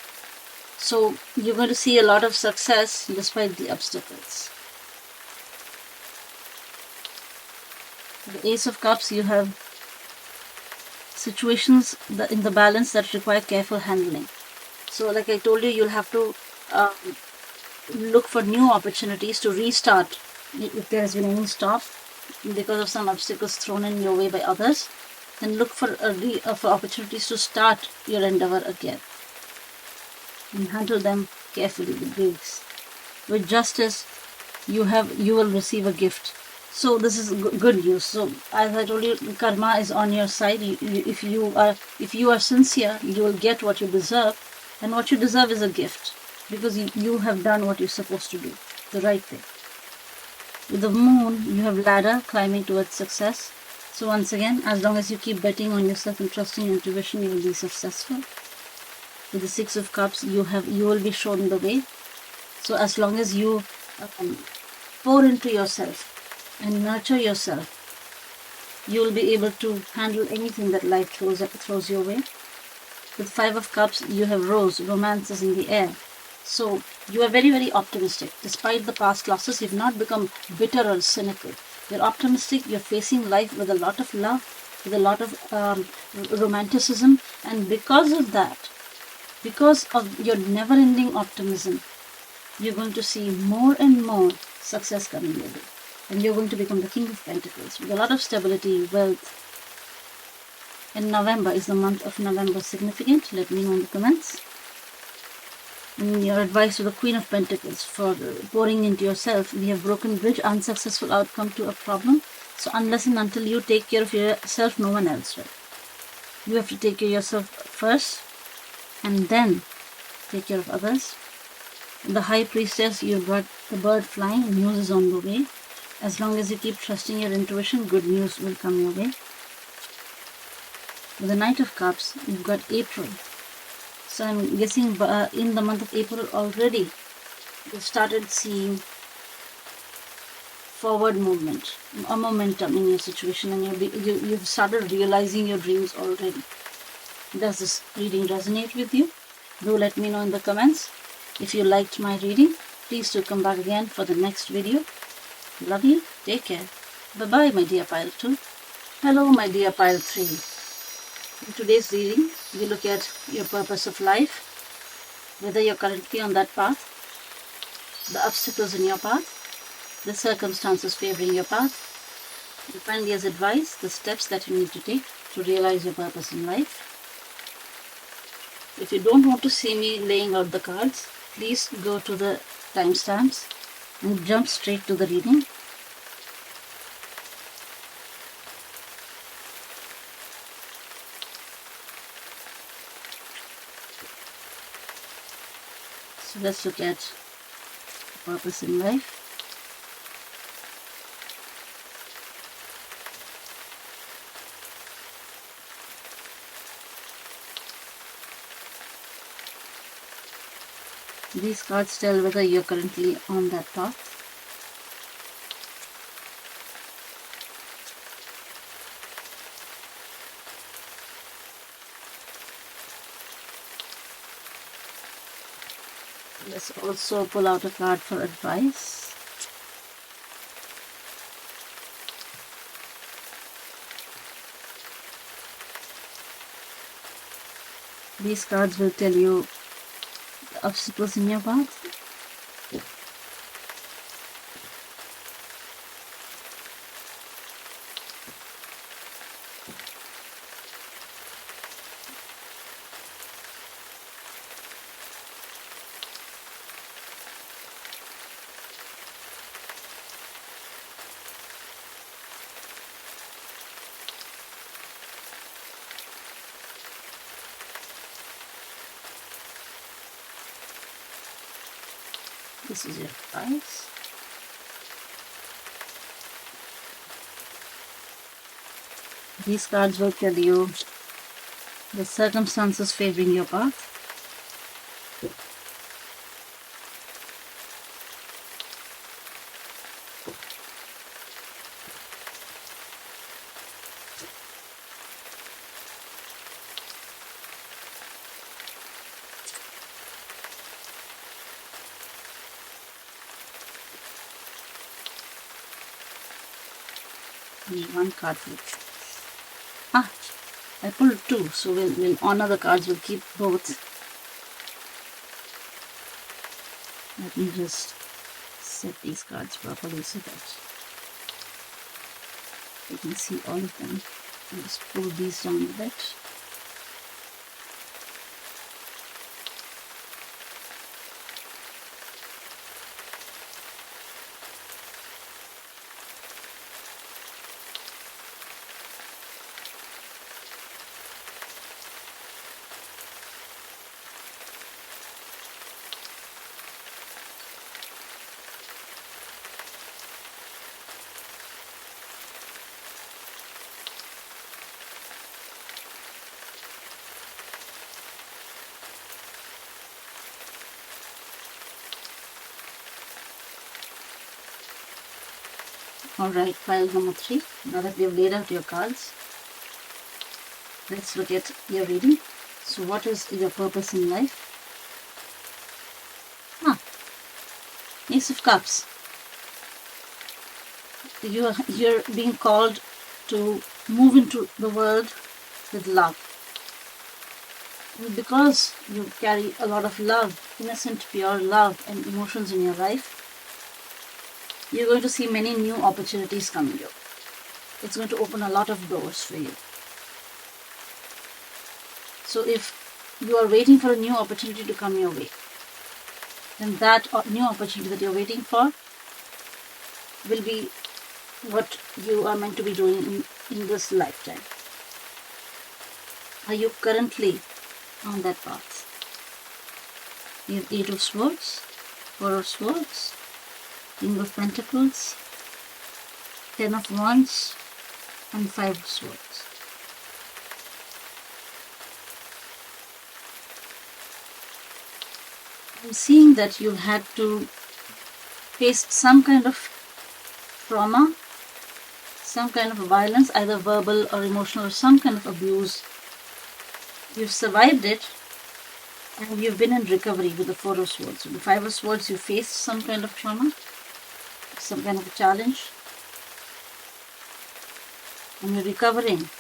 So you're going to see a lot of success despite the obstacles. The Ace of Cups, you have situations in the balance that require careful handling. So like I told you, you'll have to look for new opportunities to restart if there has been any stop because of some obstacles thrown in your way by others. Then look for opportunities to start your endeavor again and handle them carefully with grace. With justice, you will receive a gift. So this is good news. So as I told you, karma is on your side. If you are sincere, you will get what you deserve, and what you deserve is a gift because you have done what you're supposed to do, the right thing. With the Moon, you have ladder climbing towards success. So once again, as long as you keep betting on yourself and trusting your intuition, you will be successful. With the Six of Cups, you will be shown the way. So as long as you pour into yourself and nurture yourself, you will be able to handle anything that life throws your way. With Five of Cups, you have Rose, romance is in the air. So you are very, very optimistic. Despite the past losses, you've not become bitter or cynical. You're optimistic, you're facing life with a lot of love, with a lot of romanticism, and because of that, because of your never-ending optimism, you're going to see more and more success coming your way. And you're going to become the King of Pentacles with a lot of stability, wealth. And November, is the month of November significant? Let me know in the comments. And your advice to the Queen of Pentacles for pouring into yourself. We have broken bridge, unsuccessful outcome to a problem. So unless and until you take care of yourself, no one else will. You have to take care of yourself first and then take care of others. The High Priestess, you've got the bird flying, news is on the way. As long as you keep trusting your intuition, good news will come your way. With the Knight of Cups, you've got April. So I'm guessing in the month of April already, you've started seeing forward movement, a momentum in your situation, and you've started realizing your dreams already. Does this reading resonate with you? Do let me know in the comments. If you liked my reading, please do come back again for the next video. Love you. Take care. Bye-bye, my dear Pile 2. Hello, my dear Pile 3. In today's reading, we look at your purpose of life, whether you're currently on that path, the obstacles in your path, the circumstances favoring your path, and finally as advice, the steps that you need to take to realize your purpose in life. If you don't want to see me laying out the cards, please go to the timestamps and jump straight to the reading. So let's look at purpose in life. These cards tell whether you're currently on that path. Let's also pull out a card for advice. These cards will tell you the obstacles in your path. This is your advice. These cards will tell you the circumstances favoring your path. And one card for each. I pulled two, so we'll honor the cards. We'll keep both. Let me just set these cards properly so that you can see all of them. I'll just pull these down a bit. Alright, pile number 3. Now that we have laid out your cards, let's look at your reading. So what is your purpose in life? Ace of Cups. You're being called to move into the world with love. And because you carry a lot of love, innocent, pure love and emotions in your life, you're going to see many new opportunities coming your way. It's going to open a lot of doors for you. So if you are waiting for a new opportunity to come your way, then that new opportunity that you're waiting for will be what you are meant to be doing in this lifetime. Are you currently on that path? You have 8 of Swords, 4 of Swords, King of Pentacles, 10 of Wands, and 5 of Swords. I'm seeing that you've had to face some kind of trauma, some kind of violence, either verbal or emotional, or some kind of abuse. You've survived it, and you've been in recovery with the 4 of Swords. With the 5 of Swords, you faced some kind of trauma, some kind of a challenge, and you're recovering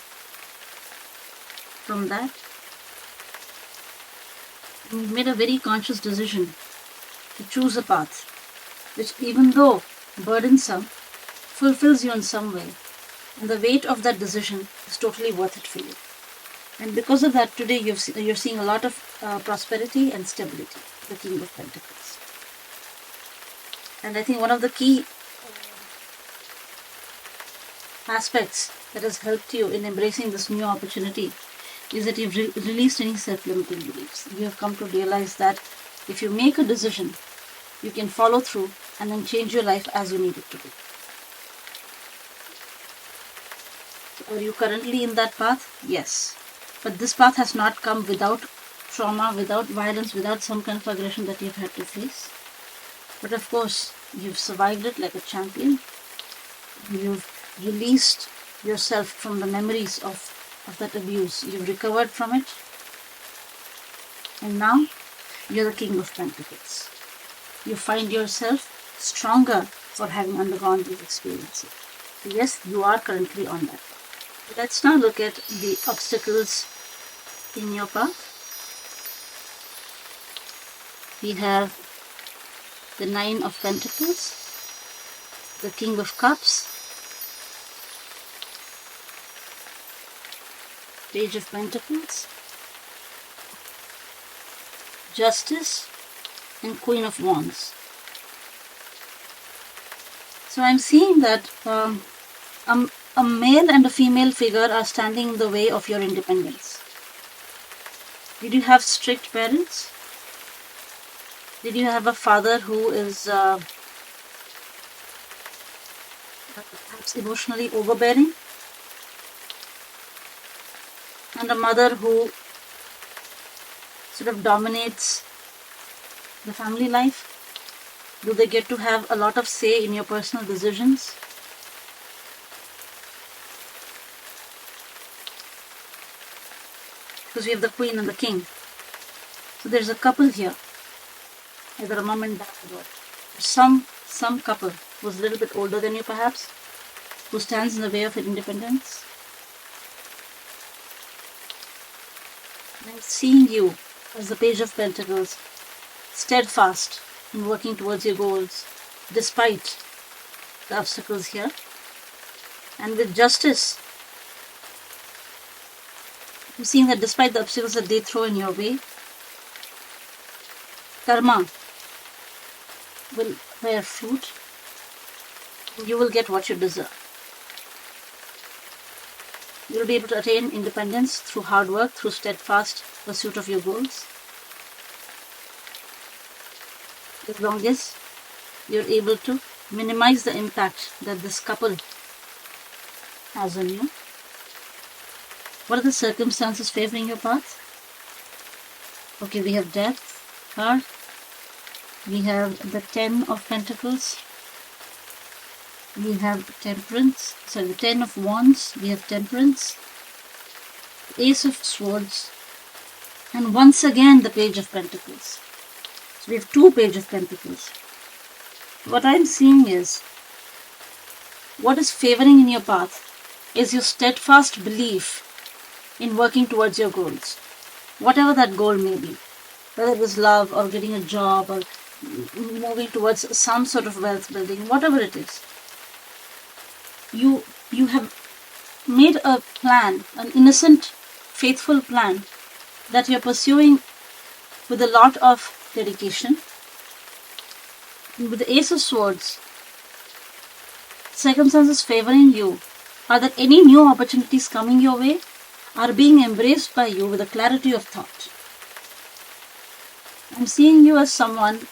from that. And you've made a very conscious decision to choose a path which, even though burdensome, fulfills you in some way, and the weight of that decision is totally worth it for you. And because of that, today you're seeing a lot of prosperity and stability, the King of Pentacles. And I think one of the key aspects that has helped you in embracing this new opportunity is that you've released any self-limiting beliefs. You have come to realize that if you make a decision, you can follow through and then change your life as you need it to be. So are you currently in that path? Yes. But this path has not come without trauma, without violence, without some kind of aggression that you've had to face. But of course, you've survived it like a champion. You've released yourself from the memories of that abuse. You've recovered from it. And now, you're the King of Pentacles. You find yourself stronger for having undergone these experiences. So yes, you are currently on that path. Let's now look at the obstacles in your path. we have the Nine of Pentacles, the King of Cups, Page of Pentacles, Justice, and Queen of Wands. So I'm seeing that a male and a female figure are standing in the way of your independence. Did you have strict parents? Did you have a father who is perhaps emotionally overbearing? And a mother who sort of dominates the family life? Do they get to have a lot of say in your personal decisions? Because we have the Queen and the King. So there's a couple here. Either a mom and dad or some couple who's a little bit older than you perhaps, who stands in the way of your independence. I'm seeing you as the Page of Pentacles, steadfast in working towards your goals, despite the obstacles here. And with Justice, I'm seeing that despite the obstacles that they throw in your way, karma will bear fruit. You will get what you deserve. You will be able to attain independence through hard work, through steadfast pursuit of your goals. As long as you're able to minimize the impact that this couple has on you. What are the circumstances favoring your path? Okay, we have Death card. We have the Ten of Pentacles. We have Temperance. Sorry, the Ten of Wands. We have Temperance. Ace of Swords. And once again the Page of Pentacles. So we have two Page of Pentacles. What I'm seeing is, what is favoring in your path is your steadfast belief in working towards your goals. Whatever that goal may be. Whether it is love or getting a job or moving towards some sort of wealth building, whatever it is. You have made a plan, an innocent, faithful plan that you're pursuing with a lot of dedication. And with the Ace of Swords, circumstances favoring you are that any new opportunities coming your way are being embraced by you with a clarity of thought. I'm seeing you as someone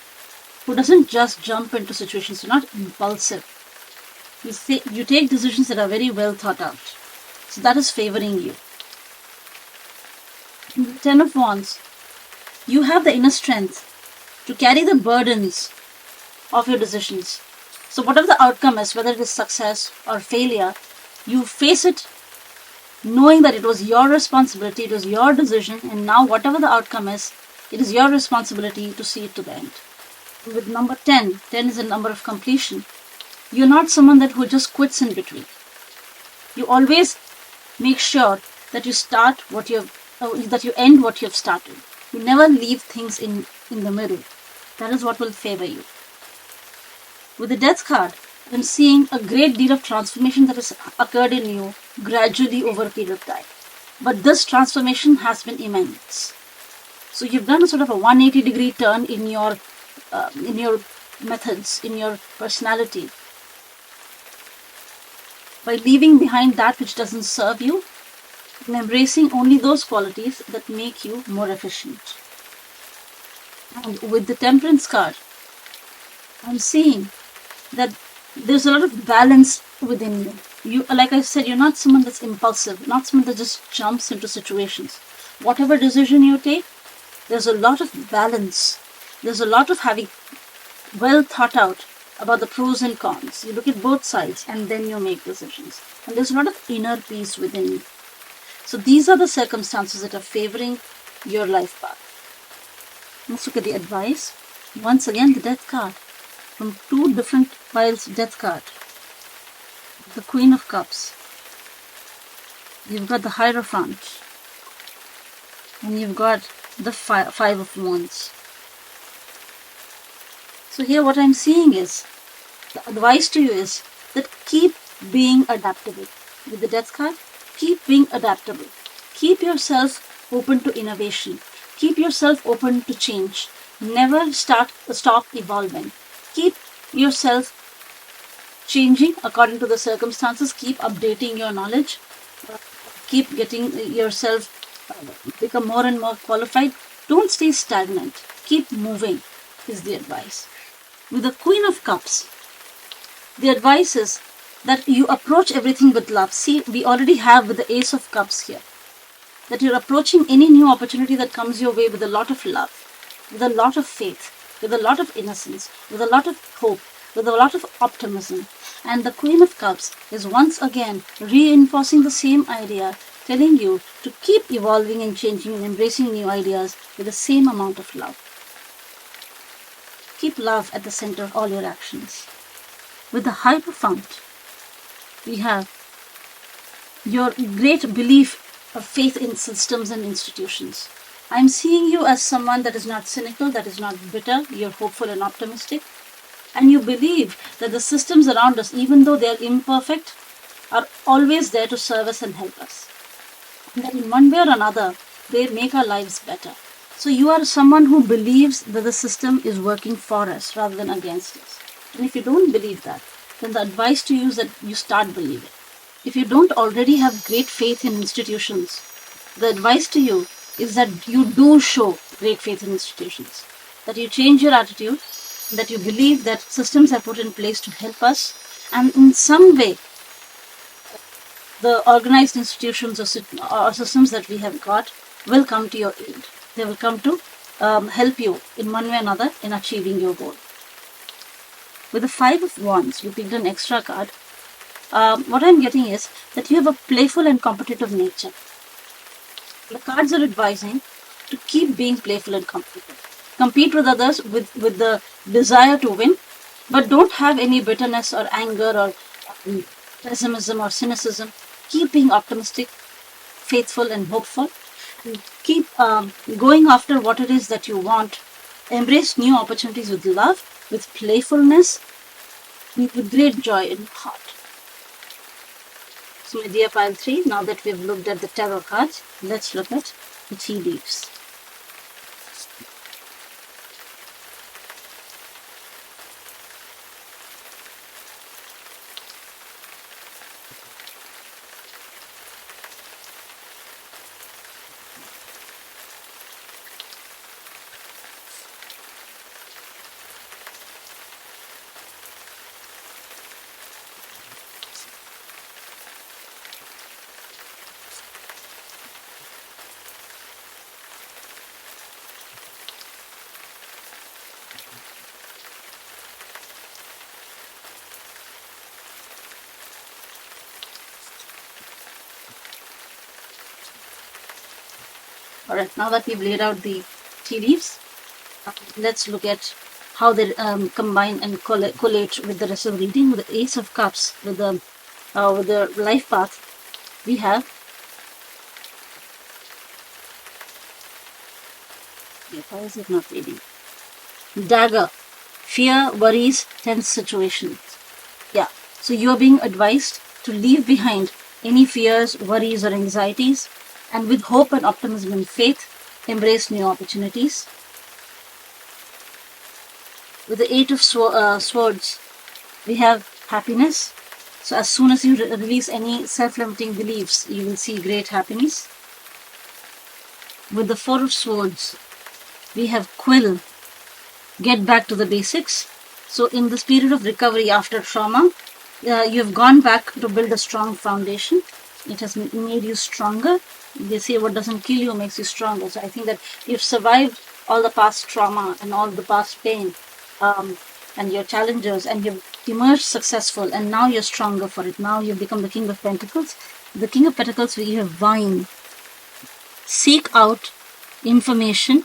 who doesn't just jump into situations. You're not impulsive. You take decisions that are very well thought out. So that is favoring you. In the Ten of Wands, you have the inner strength to carry the burdens of your decisions. So whatever the outcome is, whether it is success or failure, you face it knowing that it was your responsibility, it was your decision, and now whatever the outcome is, it is your responsibility to see it to the end. With number 10, 10 is a number of completion. You're not someone who just quits in between. You always make sure that you start that you end what you have started. You never leave things in the middle. That is what will favor you. With the Death card, I'm seeing a great deal of transformation that has occurred in you gradually over a period of time. But this transformation has been immense. So you've done a sort of a 180-degree turn in your methods, in your personality, by leaving behind that which doesn't serve you and embracing only those qualities that make you more efficient. And with the Temperance card, I'm seeing that there's a lot of balance within you. Like I said, you're not someone that's impulsive, not someone that just jumps into situations. Whatever decision you take, there's a lot of balance. There's a lot of having well thought out about the pros and cons. You look at both sides and then you make decisions. And there's a lot of inner peace within you. So these are the circumstances that are favoring your life path. Let's look at the advice. Once again, the Death card. From two different piles, Death card. The Queen of Cups. You've got the Hierophant. And you've got the Five of Wands. So here what I'm seeing is, the advice to you is that keep being adaptable. With the death card, keep being adaptable. Keep yourself open to innovation. Keep yourself open to change. Never stop evolving. Keep yourself changing according to the circumstances. Keep updating your knowledge. Keep getting yourself become more and more qualified. Don't stay stagnant. Keep moving is the advice. With the Queen of Cups, the advice is that you approach everything with love. See, we already have with the Ace of Cups here, that you're approaching any new opportunity that comes your way with a lot of love, with a lot of faith, with a lot of innocence, with a lot of hope, with a lot of optimism. And the Queen of Cups is once again reinforcing the same idea, telling you to keep evolving and changing and embracing new ideas with the same amount of love. Keep love at the center of all your actions. With the Hierophant, we have your great belief of faith in systems and institutions. I'm seeing you as someone that is not cynical, that is not bitter. You're hopeful and optimistic. And you believe that the systems around us, even though they are imperfect, are always there to serve us and help us. And that in one way or another, they make our lives better. So you are someone who believes that the system is working for us rather than against us. And if you don't believe that, then the advice to you is that you start believing. If you don't already have great faith in institutions, the advice to you is that you do show great faith in institutions. That you change your attitude, that you believe that systems are put in place to help us, and in some way, the organized institutions or systems that we have got will come to your aid. They will come to help you in one way or another in achieving your goal. With the Five of Wands, we picked an extra card. What I'm getting is that you have a playful and competitive nature. The cards are advising to keep being playful and competitive. Compete with others with the desire to win, but don't have any bitterness or anger or pessimism or cynicism. Keep being optimistic, faithful and hopeful. And keep going after what it is that you want. Embrace new opportunities with love, with playfulness, with great joy in heart. So my dear pile 3, now that we've looked at the tarot cards, let's look at the tea leaves. Alright, now that we've laid out the tea leaves, let's look at how they combine and collate with the rest of the reading. With the Ace of Cups, with the life path, we have why is it not reading? Dagger, fear, worries, tense situations. Yeah, so you are being advised to leave behind any fears, worries or anxieties, and with hope and optimism and faith, embrace new opportunities. With the Eight of Swords, we have happiness. So as soon as you release any self-limiting beliefs, you will see great happiness. With the Four of Swords, we have Quill, get back to the basics. So in this period of recovery after trauma, you have gone back to build a strong foundation. It has made you stronger. They say what doesn't kill you makes you stronger. So I think that you've survived all the past trauma and all the past pain and your challenges, and you've emerged successful, and now you're stronger for it. Now you've become the King of Pentacles. The King of Pentacles, we have Vine. Seek out information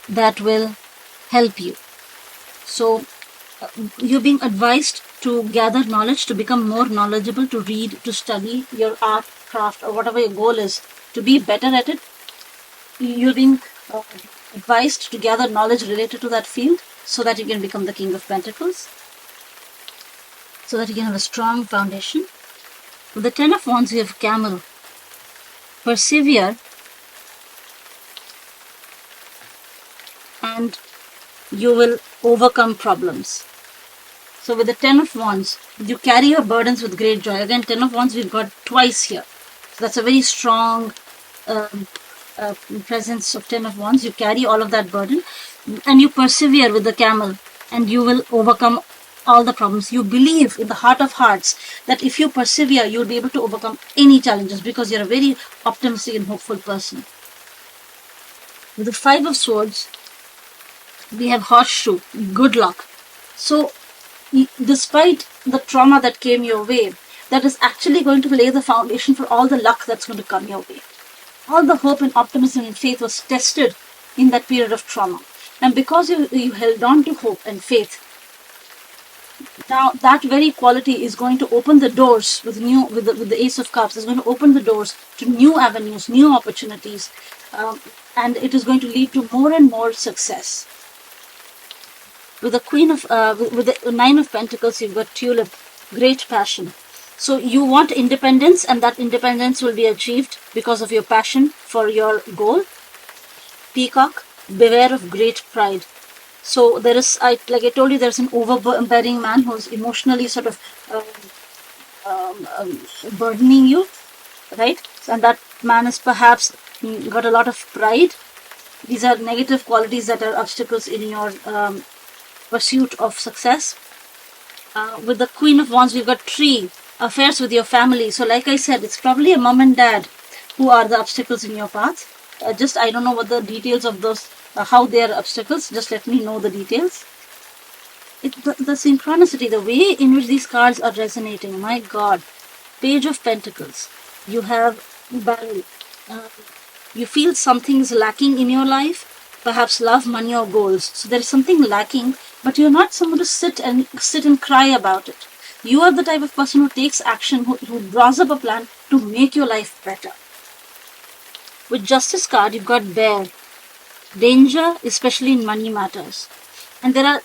that will help you. So you're being advised to gather knowledge, to become more knowledgeable, to read, to study your art, craft, or whatever your goal is, to be better at it. You're being advised to gather knowledge related to that field so that you can become the King of Pentacles, so that you can have a strong foundation. With the Ten of Wands, you have Camel. Persevere and you will overcome problems. So with the Ten of Wands, you carry your burdens with great joy. Again, Ten of Wands we've got twice here. So that's a very strong presence of Ten of Wands. You carry all of that burden and you persevere with the Camel and you will overcome all the problems. You believe in the heart of hearts that if you persevere, you'll be able to overcome any challenges because you're a very optimistic and hopeful person. With the Five of Swords, we have Horseshoe, good luck. So despite the trauma that came your way, that is actually going to lay the foundation for all the luck that's going to come your way. All the hope and optimism and faith was tested in that period of trauma. And because you held on to hope and faith, now that very quality is going to open the doors with the Ace of Cups. Is going to open the doors to new avenues, new opportunities, and it is going to lead to more and more success. With the Nine of Pentacles, you've got Tulip, great passion. So you want independence, and that independence will be achieved because of your passion for your goal. Peacock, beware of great pride. So there is, like I told you, there's an overbearing man who's emotionally sort of burdening you, right? And that man is perhaps got a lot of pride. These are negative qualities that are obstacles in your pursuit of success. With the Queen of Wands, we've got Tree, affairs with your family. So like I said, it's probably a mom and dad who are the obstacles in your path. I don't know what the details of those, how they are obstacles. Just let me know the details. The synchronicity, the way in which these cards are resonating, my God. Page of Pentacles. You have Barrel. You feel something is lacking in your life, perhaps love, money, or goals. So there is something lacking, but you're not someone to sit and cry about it. You are the type of person who takes action, who draws up a plan to make your life better. With Justice card, you've got Bear. Danger, especially in money matters. And there are,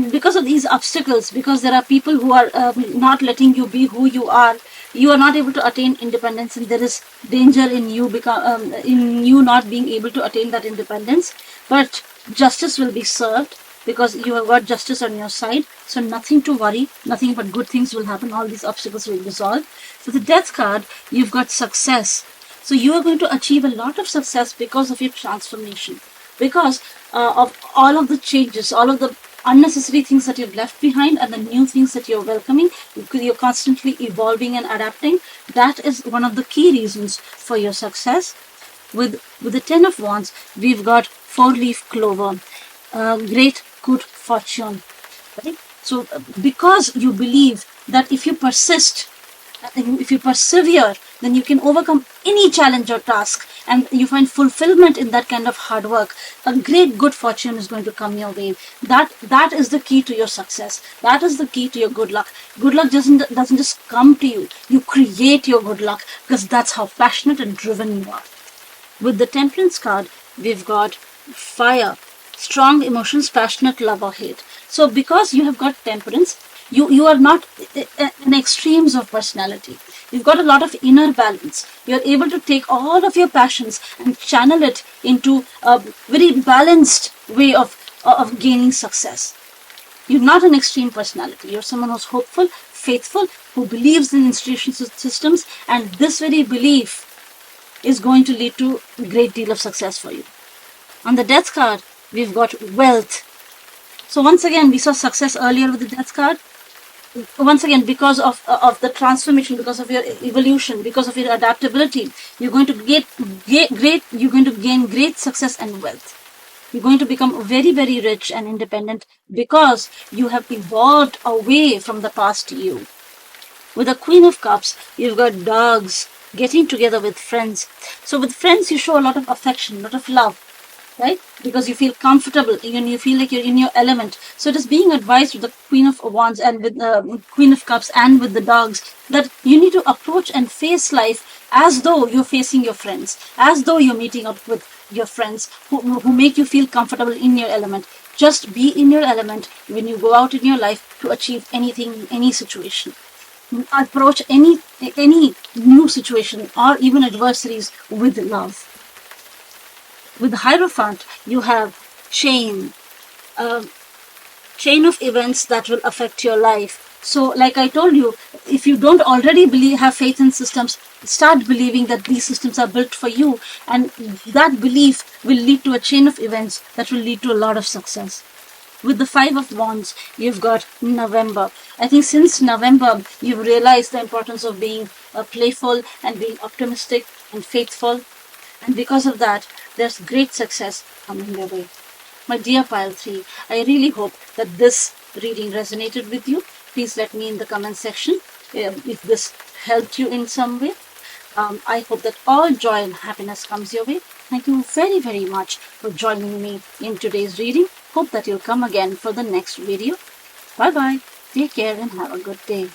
because of these obstacles, because there are people who are not letting you be who you are not able to attain independence, and there is danger in you not being able to attain that independence. But justice will be served because you have got justice on your side. So nothing to worry, nothing but good things will happen. All these obstacles will resolve. So the Death card, you've got Success. So you are going to achieve a lot of success because of your transformation, because of all of the changes, all of the unnecessary things that you've left behind and the new things that you're welcoming. You're constantly evolving and adapting. That is one of the key reasons for your success. With the Ten of Wands, we've got Four-leaf Clover, great good fortune. Right? So because you believe that if you persist, if you persevere, then you can overcome any challenge or task, and you find fulfillment in that kind of hard work. A great good fortune is going to come your way. That is the key to your success. That is the key to your good luck. Good luck doesn't just come to you. You create your good luck, because that's how passionate and driven you are. With the Temperance card, we've got Fire, strong emotions, passionate love or hate. So because you have got Temperance, you are not in extremes of personality. You've got a lot of inner balance. You're able to take all of your passions and channel it into a very balanced way of gaining success. You're not an extreme personality. You're someone who's hopeful, faithful, who believes in institutions and systems, and this very belief is going to lead to a great deal of success for you. On the Death card, we've got Wealth. So once again, we saw success earlier with the Death card. Once again, because of the transformation, because of your evolution, because of your adaptability, you're going to gain great success and wealth. You're going to become very, very rich and independent because you have evolved away from the past you. With the Queen of Cups, you've got Dogs, getting together with friends. So with friends, you show a lot of affection, a lot of love. Right? Because you feel comfortable, you feel like you're in your element. So it is being advised with the Queen of Wands and with the Queen of Cups and with the Dogs that you need to approach and face life as though you're facing your friends, as though you're meeting up with your friends who make you feel comfortable in your element. Just be in your element when you go out in your life to achieve anything, any situation. Approach any new situation or even adversaries with love. With the Hierophant, you have chain of events that will affect your life. So, like I told you, if you don't already have faith in systems, start believing that these systems are built for you, and that belief will lead to a chain of events that will lead to a lot of success. With the Five of Wands, you've got November. I think since November, you've realized the importance of being playful and being optimistic and faithful. And because of that, there's great success coming your way. My dear Pile 3, I really hope that this reading resonated with you. Please let me in the comment section if this helped you in some way. I hope that all joy and happiness comes your way. Thank you very, very much for joining me in today's reading. Hope that you'll come again for the next video. Bye-bye. Take care and have a good day.